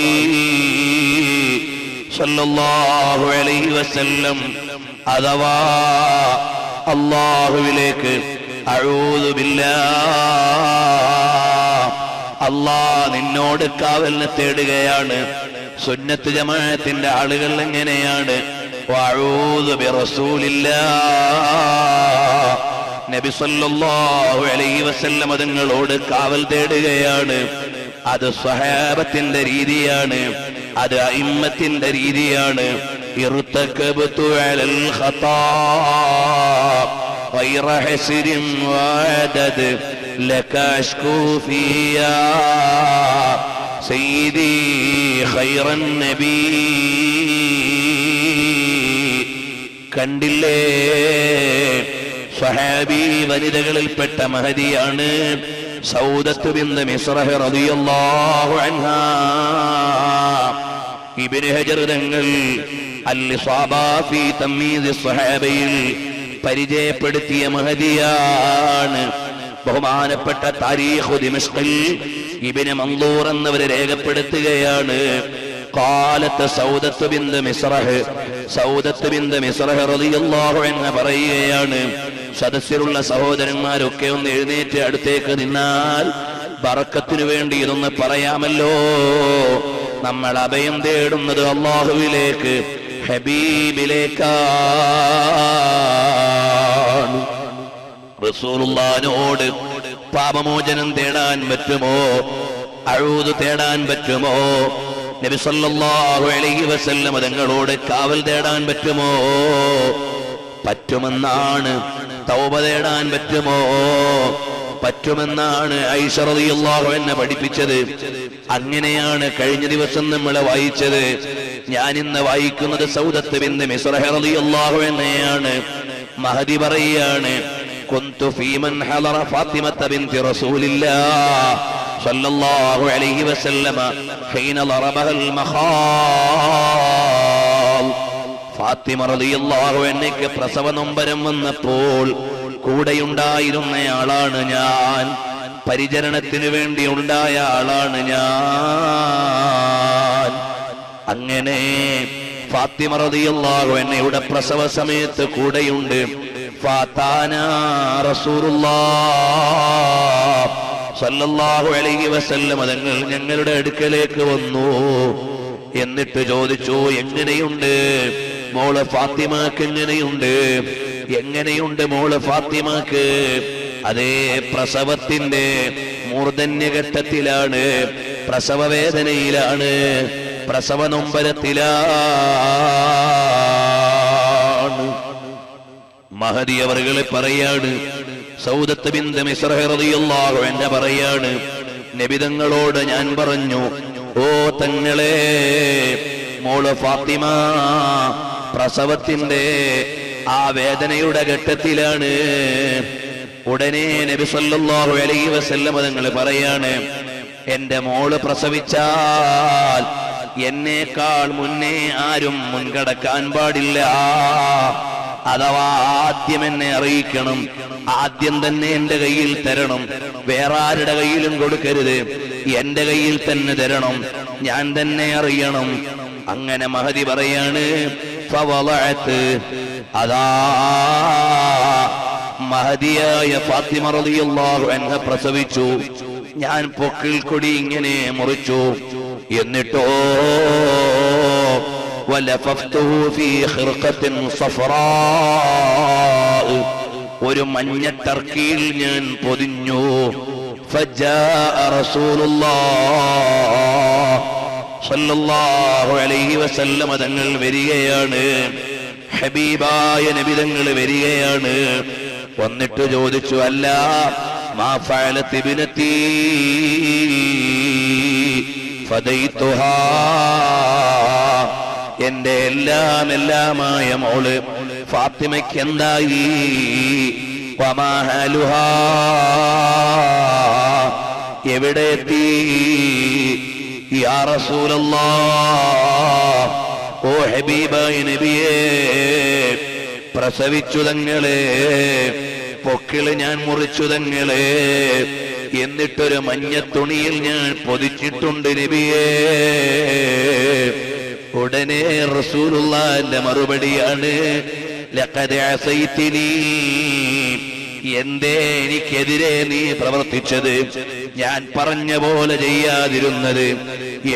സല്ലല്ലാഹു അലൈഹി വസല്ലം. അഥവാ അല്ലാഹുവിലേക്ക് അഊദു ബില്ലാഹ്, അല്ലാഹ് നിന്നോട് കാവലിനെ തേടുകയാണ്. സുന്നത്ത് ജമാഅത്തിന്റെ ആളുകൾ എങ്ങനെയാണ്? വഅഊദു ബിറസൂലില്ലാഹ്, നബി സല്ലല്ലാഹു അലൈഹി വസല്ലം തങ്ങളോട് കാവൽ തേടുകയാണ്. അത് സ്വഹാബത്തിന്റെ രീതിയാണ്, അത് അയിമ്മത്തിന്റെ രീതിയാണ്. ഇർതകബതു അലൽ ഖതാ ഗൈറ ഹസ്രിൻ വഅദദ് ലക അഷ്കൂ ഫിയാ സയ്യിദി ഖൈറൻ നബി. കണ്ടില്ലേ, സ്വഹാബി വനിതകളിൽപ്പെട്ട മഹദിയാണ്. സൗദത്ത് ബിൻത് മിസ്റഹ് റളിയല്ലാഹു അൻഹാ. ഇബ്നു ഹജർ തങ്ങൾ അൽ-ഇസാബ ഫീ തംയീസ് സ്വഹാബയിൽ പരിചയപ്പെടുത്തിയ മഹദിയാണ്. ബഹുമാനപ്പെട്ട താരീഖു ദിമശ്ഖിൽ ഇബ്നു മൻദൂർ എന്നവരെ രേഖപ്പെടുത്തുകയാണ്. ഖാലത്ത് സൗദത്ത് ബിൻത് മിസ്റഹ്, സൗദത്ത് ബിൻത് മിസ്റഹ് റളിയല്ലാഹു അൻഹ പറയുകയാണ്, സദസ്സിലുള്ള സഹോദരന്മാരൊക്കെ ഒന്ന് എഴുന്നേറ്റ് അടുത്തേക്ക് നിന്നാൽ ബറക്കത്തിനു വേണ്ടി ഇതൊന്ന് പറയാമല്ലോ. നമ്മൾ അഭയം തേടുന്നത് അല്ലാഹുവിലേക്ക്, ഹബീബിലേക്കാണ്. റസൂലുള്ളാഹിനോട് പാപമോചനം തേടാൻ പറ്റുമോ? അഊദ് തേടാൻ പറ്റുമോ? നബി സല്ലല്ലാഹു അലൈഹി വസല്ലം തങ്ങളോട് കാവൽ തേടാൻ പറ്റുമോ? പറ്റുമെന്നാണ്. തൗബ തേടാൻ പറ്റുമോ? പറ്റുമെന്നാണ് ആയിഷ റളിയല്ലാഹു അൻഹ പഠിപ്പിച്ചത്. അങ്ങനെയാണ് കഴിഞ്ഞ ദിവസം നമ്മൾ വായിച്ചത്. ഞാൻ ഇന്ന് വായിക്കുന്നത് സൗദത്ത് ബിൻത് മിസ്റഹ് റളിയല്ലാഹു അൻഹയാണ്. മഹദി പറയാണ്, കുന്തു ഫീമൻ ഹളറ ഫാത്തിമത ബിൻതി റസൂലില്ലാഹ് സല്ലല്ലാഹു അലൈഹി വസല്ലമ ഹീന ളറബഹൽ മഖാൽ. ഫാത്തിമ റളിയല്ലാഹു അൻഹയ്ക്ക് പ്രസവ നൊമ്പരം വന്നപ്പോൾ കൂടെയുണ്ടായിരുന്നയാളാണ് ഞാൻ. പരിചരണത്തിന് വേണ്ടി ഉണ്ടായ ആളാണ് ഞാൻ. അങ്ങനെ ഫാത്തിമ റളിയല്ലാഹു അൻഹയുടെ പ്രസവ സമയത്ത് കൂടെയുണ്ട്. ഫാതാനാ റസൂലുള്ളാഹ് സല്ലല്ലാഹു അലൈഹി വസല്ലം തങ്ങൾ ഞങ്ങളുടെ അടുക്കലേക്ക് വന്നു. എന്നിട്ട് ചോദിച്ചു, എങ്ങനെയുണ്ട് മോള് ഫാത്തിമക്ക്? എങ്ങനെയുണ്ട്? എങ്ങനെയുണ്ട് മോള് ഫാത്തിമക്ക്? അതേ പ്രസവത്തിന്റെ മൂർധന്യഘട്ടത്തിലാണ്, പ്രസവ വേദനയിലാണ്, പ്രസവ നൊമ്പരത്തിലാണ്. മഹദി അവറുകളെ പറയാണ്, സൗദത്ത് ബിൻത് മിസ്റഹ് റളിയല്ലാഹു അൻഹ പറയാണ്, നബി തങ്ങളോട് ഞാൻ പറഞ്ഞു, ഓ തങ്ങളെ, മോള് ഫാത്തിമ പ്രസവത്തിന്റെ ആ വേദനയുടെ ഘട്ടത്തിലാണ്. ഉടനെ നബി സല്ലല്ലാഹു അലൈഹി വസല്ലം തങ്ങൾ പറയാണ്, എന്റെ മോള് പ്രസവിച്ചാൽ എന്നേക്കാൾ മുന്നേ ആരും മുൻകടക്കാൻ പാടില്ല. അഥവാ ആദ്യം എന്നെ അറിയിക്കണം, ആദ്യം തന്നെ എന്റെ കയ്യിൽ തരണം, വേറെ ആരുടെ കയ്യിലും കൊടുക്കരുത്, എന്റെ കയ്യിൽ തന്നെ തരണം, ഞാൻ തന്നെ അറിയണം. അങ്ങനെ മഹദി പറയാണ്, ഫവളഅത്ത്, അതാ മഹദിയായ ഫാത്തിമ റളിയല്ലാഹു അൻഹ പ്രസവിച്ചു. ഞാൻ പൊക്കിൾ കൊടി ഇങ്ങനെ മുറിച്ചു. എന്നിട്ടോ വലഫഫ്തുഹു ഫീ ഖിർഖത്തിൻ സഫറാ, ഒരു മഞ്ഞ ടർക്കിയിൽ ഞാൻ പൊതിഞ്ഞു. ഫജാഅ റസൂലുള്ളാഹ് സല്ലല്ലാഹു അലൈഹി വസല്ലം തങ്ങൾ വരികയാണ്. ഹബീബായ നബി തങ്ങൾ വരികയാണ്. വന്നിട്ട് ചോദിച്ചു, അല്ല മാ ഫഅലത് ഇബ്നതി ഫദൈതുഹാ, എന്റെ എല്ലാമായ മോള് ഫാത്തിമയ്ക്ക് എന്തായി? വമാ ഹലുഹാ, എവിടെ എത്തി? യാ റസൂലല്ലാഹ്, ഓ ഹബീബായ നബിയേ, പ്രസവിച്ചു തങ്ങളെ, പൊക്കിള് ഞാൻ മുറിച്ചു തങ്ങളെ, എന്നിട്ടൊരു മഞ്ഞ തുണിയിൽ ഞാൻ പൊതിച്ചിട്ടുണ്ട് നബിയേ. ഉടനെ റസൂലുള്ളാഹിന്റെ മറുപടിയാണ്, ലഖദ് അസൈതിനി, എന്തേ എനിക്കെതിരെ നീ പ്രവർത്തിച്ചത്? ഞാൻ പറഞ്ഞ പോലെ ചെയ്യാതിരുന്നത്?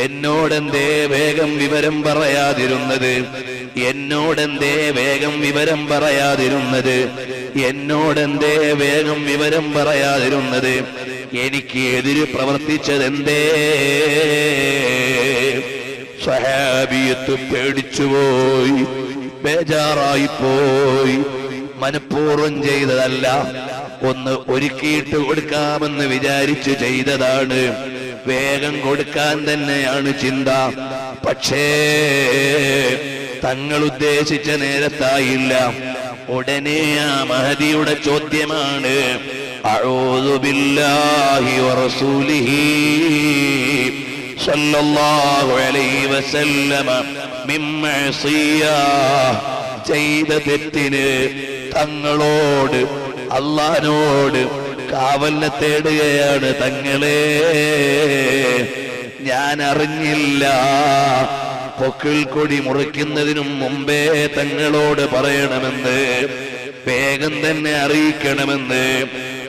എന്നോടെന്തേ വേഗം വിവരം പറയാതിരുന്നത്? എന്നോടെന്തേ വേഗം വിവരം പറയാതിരുന്നത്? എന്നോടെന്തേ വേഗം വിവരം പറയാതിരുന്നത്? എനിക്ക് എതിര് പ്രവർത്തിച്ചതെന്തേ? സഹാബിയത്ത് പേടിച്ചുപോയി, ബേജാറായിപ്പോയി. മനഃപൂർവ്വം ചെയ്തതല്ല, ഒന്ന് ഒരുക്കിയിട്ട് കൊടുക്കാമെന്ന് വിചാരിച്ചു ചെയ്തതാണ്. വേഗം കൊടുക്കാൻ തന്നെയാണ് ചിന്ത. പക്ഷേ തങ്ങൾ ഉദ്ദേശിച്ച നേരത്തായില്ല. ഉടനെ ആ മഹദിയുടെ ചോദ്യമാണ്, അഊദു ബില്ലാഹി വറസൂലിഹി സല്ലല്ലാഹു അലൈഹി വസല്ലമ മിൻ മഅസിയ്യah. ചെയ്ത തെറ്റിന് തങ്ങളോട് അല്ലാഹുവോട് കാവലിനെ തേടുകയാണ്. തങ്ങളെ, ഞാൻ അറിഞ്ഞില്ല. പൊക്കിൾ കൊടി മുറിക്കുന്നതിനും മുമ്പേ തങ്ങളോട് പറയണമെന്ന്, വേഗം തന്നെ അറിയിക്കണമെന്ന്.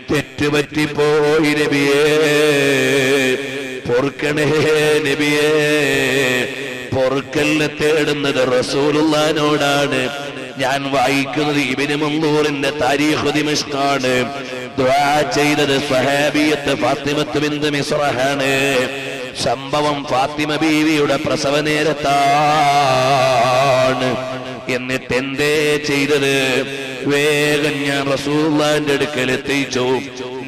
തെറ്റുപറ്റിപ്പോയി നബിയേ, പൊറുക്കണേ നബിയേ. പൊറുക്കലിനെ തേടുന്നത് റസൂലുള്ളാഹിനോടാണ്. ഞാൻ വായിക്കുന്നത് ഇബ്നു മൻദൂറിന്റെ താരീഖ് ദിമഷ്ഖാണ്. ദുആ ചെയ്തത് സ്വഹാബിയത്ത് ഫാത്തിമത്ത് ബിൻത് മിസ്റഹാണ്. സംഭവം ഫാത്തിമ ബീവിയുടെ പ്രസവ നേരത്താണ്. എന്നിട്ട് എന്തേ ചെയ്തത്? വേഗം ഞാൻ റസൂലുള്ളാഹിന്റെ അടുക്കൽ എത്തിച്ചു.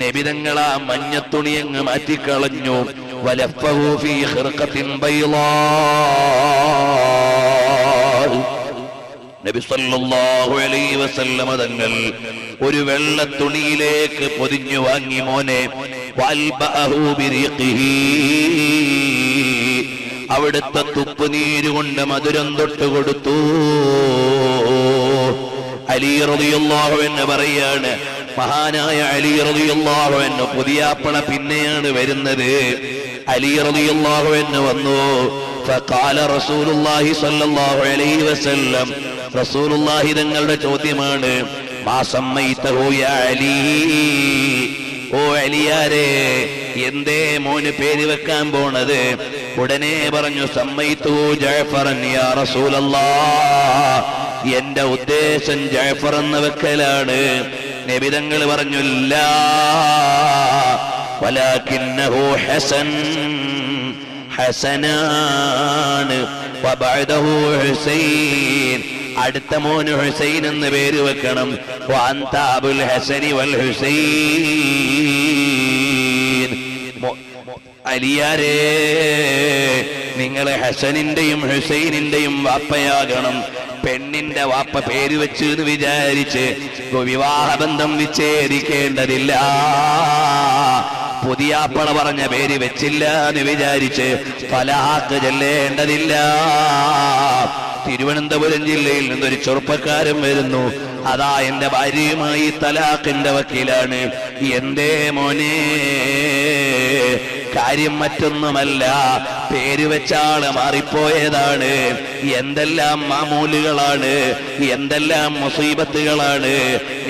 നബി തങ്ങൾ ആ മഞ്ഞത്തുണി അങ്ങ് മാറ്റിക്കളഞ്ഞു. വലഫഹു ഫീ ഖിർഖത്തിൻ ബൈളാ. നബി സല്ലല്ലാഹു അലൈഹി വസല്ലമ തങ്ങൾ ഒരു വെള്ള തുണിയിലേക്ക് പൊതിഞ്ഞു വാങ്ങി. മോനെ, വൽബഅഹു ബിറിഖിഹി. അവിടുത്തെ തുപ്പുനീരുകൊണ്ട് മധുരം തൊട്ട് കൊടുത്തു. അലി റളിയല്ലാഹു അൻഹു പറയാണ്, മഹാനായ അലി റളിയല്ലാഹു അൻഹു പുതിയാപ്പള പിന്നെയാണ് വരുന്നത്. അലി റളിയല്ലാഹു അൻഹു വന്നു. ഫഖാല റസൂലുള്ളാഹി സ്വല്ലല്ലാഹു അലൈഹി വസല്ലം. റസൂലുള്ളാഹി തങ്ങളുടെ ചോദ്യമാണ്, മാ സമ്മൈതഹു യാ അലി. ഓ അലിയാരെ, എന്തേ മോന് പേര് വെക്കാൻ പോണത്? ഉടനെ പറഞ്ഞു, സമ്മൈതുഹു ജഅഫറൻ യാ റസൂലല്ലാഹ്. എന്റെ ഉദ്ദേശം ജഅഫർ എന്ന് വെക്കലാണ്. നബി തങ്ങൾ പറഞ്ഞു, ലാ വലാകിന്നഹു ഹസൻ. ഹസനാണ്. വബഅദഹു ഹുസൈൻ. അടുത്ത മോന് ഹുസൈൻ എന്ന് പേര് വെക്കണം. വഅൻത അബുൽ ഹസനി വൽ ഹുസൈൻ. അലിയാരെ, നിങ്ങൾ ഹസനിന്റെയും ഹുസൈനിന്റെയും വാപ്പയാകണം. പെണ്ണിന്റെ വാപ്പ പേര് വെച്ച് എന്ന് വിചാരിച്ച് വിവാഹബന്ധം വിച്ഛേദിക്കേണ്ടതില്ല. പുതിയാപ്പള പറഞ്ഞ പേര് വെച്ചില്ല എന്ന് വിചാരിച്ച് തലാഖ് ചൊല്ലേണ്ടതില്ല. തിരുവനന്തപുരം ജില്ലയിൽ നിന്നൊരു ചെറുപ്പക്കാരൻ വരുന്നു. അതാ എന്റെ ഭാര്യയുമായി തലാഖിന്റെ വക്കീലാണ്. എന്തേ മോനെ? കാര്യം മറ്റൊന്നുമല്ല, പേര് വെച്ചാള് മാറിപ്പോയതാണ്. എന്തെല്ലാം മാമൂലുകളാണ്, എന്തെല്ലാം മുസീബത്തുകളാണ്.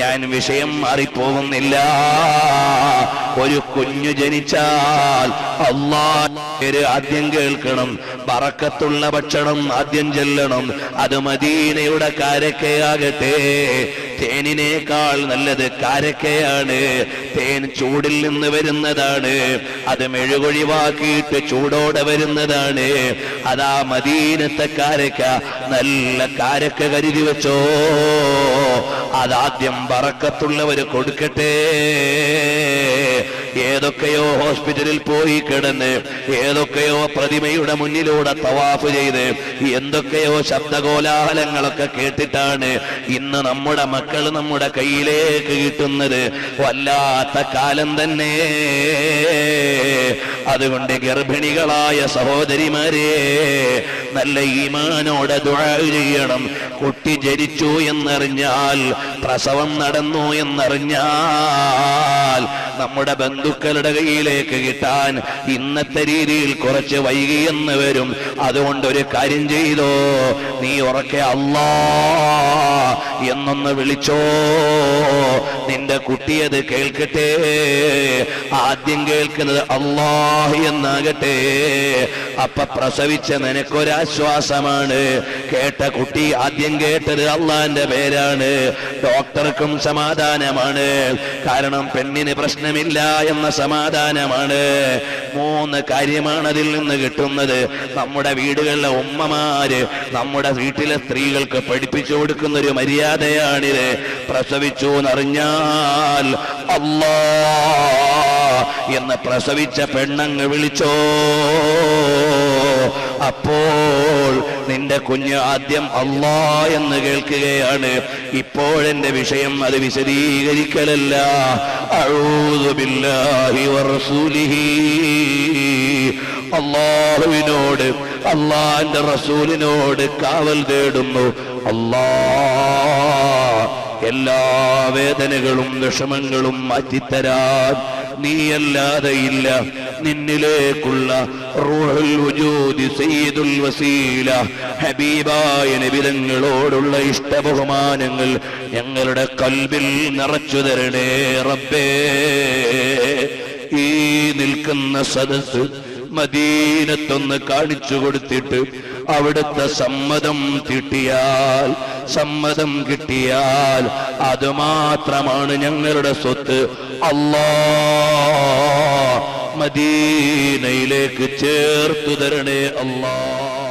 ഞാൻ വിഷയം മാറിപ്പോകുന്നില്ല. ഒരു കുഞ്ഞു ജനിച്ചാൽ അല്ലാഹുവിന്റെ പേര് ആദ്യം കേൾക്കണം. ബറക്കത്തുള്ള ഭക്ഷണം ആദ്യം ചെല്ലണം. അത് മദീനയുടെ കാരക്കയാകട്ടെ. തേനിനേക്കാൾ നല്ലത് കാരക്കയാണ്. തേൻ ചൂടിൽ നിന്ന് വരുന്നതാണ്. അത് മെഴുകൊഴിവാക്കിയിട്ട് ചൂടോടെ വരുന്നതാണ്. അതാ മദീനത്തെ കാരക്ക, നല്ല കാരക്ക കരുതി വെച്ചോ. അതാദ്യം ബറക്കത്തുള്ളവര് കൊടുക്കട്ടെ. ഏതൊക്കെയോ ഹോസ്പിറ്റലിൽ പോയി കിടന്ന്, ഏതൊക്കെയോ പ്രതിമയുടെ മുന്നിലൂടെ തവാഫ് ചെയ്ത്, എന്തൊക്കെയോ ശബ്ദകോലാഹലങ്ങളൊക്കെ കേട്ടിട്ടാണ് ഇന്ന് നമ്മുടെ മക്കൾ നമ്മുടെ കയ്യിലേക്ക് കിട്ടുന്നത്. വല്ലാത്ത കാലം തന്നെ. അതുകൊണ്ട് ഗർഭിണികളായ സഹോദരിമാരെ, നല്ല ഈമാനോടെ ദുആ ചെയ്യണം. കുട്ടി ജനിച്ചു എന്നറിഞ്ഞാൽ, പ്രസവം നടന്നു എന്നറിഞ്ഞാൽ, നമ്മുടെ ബന്ധുക്കളുടെ കയ്യിലേക്ക് കിട്ടാൻ ഇന്നത്തെ രീതിയിൽ കുറച്ച് വൈകിയെന്ന് വരും. അതുകൊണ്ട് ഒരു കാര്യം ചെയ്തോ, നീ ഉറക്കെ അല്ലാഹ് എന്നൊന്ന് വിളിച്ചോ. നിന്റെ കുട്ടിയത് കേൾക്കട്ടെ. ആദ്യം കേൾക്കുന്നത് അല്ലാഹ് എന്നാകട്ടെ. അപ്പൊ പ്രസവിച്ച നിനക്കൊരാശ്വാസമാണ്. കേട്ട കുട്ടി ആദ്യം കേട്ടത് അള്ളാന്റെ പേരാണ്. ഡോക്ടർക്കും സമാധാനമാണ്. കാരണം പെണ്ണിന് പ്രശ്നമില്ല എന്ന സമാധാനമാണ്. 3 കാര്യമാണ് അതിൽ നിന്ന് കിട്ടുന്നത്. നമ്മുടെ വീടുകളിലെ ഉമ്മമാര് നമ്മുടെ വീട്ടിലെ സ്ത്രീകൾക്ക് പഠിപ്പിച്ചു കൊടുക്കുന്ന ഒരു മര്യാദയാണിത്. പ്രസവിച്ചു എന്നറിഞ്ഞാൽ അല്ലാഹ് എന്ന് പ്രസവിച്ച പെണ്ണങ്ങ് വിളിച്ചോ. അപ്പോൾ നിന്റെ കുഞ്ഞ് ആദ്യം അല്ലാ എന്ന് കേൾക്കുകയാണ്. ഇപ്പോഴെന്റെ വിഷയം അത് വിശദീകരിക്കലല്ല. അഊദു ബില്ലാഹി വറസൂലിഹി, അല്ലാഹുവിനോട് അല്ലാഹുവിന്റെ റസൂലിനോട് കാവൽ തേടുന്നു. എല്ലാ വേദനകളും വിഷമങ്ങളും മാറ്റിത്തരാൻ നീയല്ലാതെ ഇല്ല. നിന്നിലേക്കുള്ള റൂഹുൽ വജൂദ് സയ്യിദുൽ വസീല ഹബീബായ നബി തങ്ങളോടുള്ള ഇഷ്ടബഹുമാനങ്ങൾ ഞങ്ങളുടെ കൽബിൽ നിറച്ചു തരണേ റബ്ബേ. ഈ നിൽക്കുന്ന സദസ്സ് മദീനത്തൊന്ന് കാണിച്ചു കൊടുത്തിട്ട് അവിടുത്തെ സമ്മതം കിട്ടിയാൽ അതുമാത്രമാണ് ഞങ്ങളുടെ സ്വത്ത്. അല്ലാഹ് മദീനയിലേക്ക് ചേർത്തു തരണേ അല്ലാഹ്.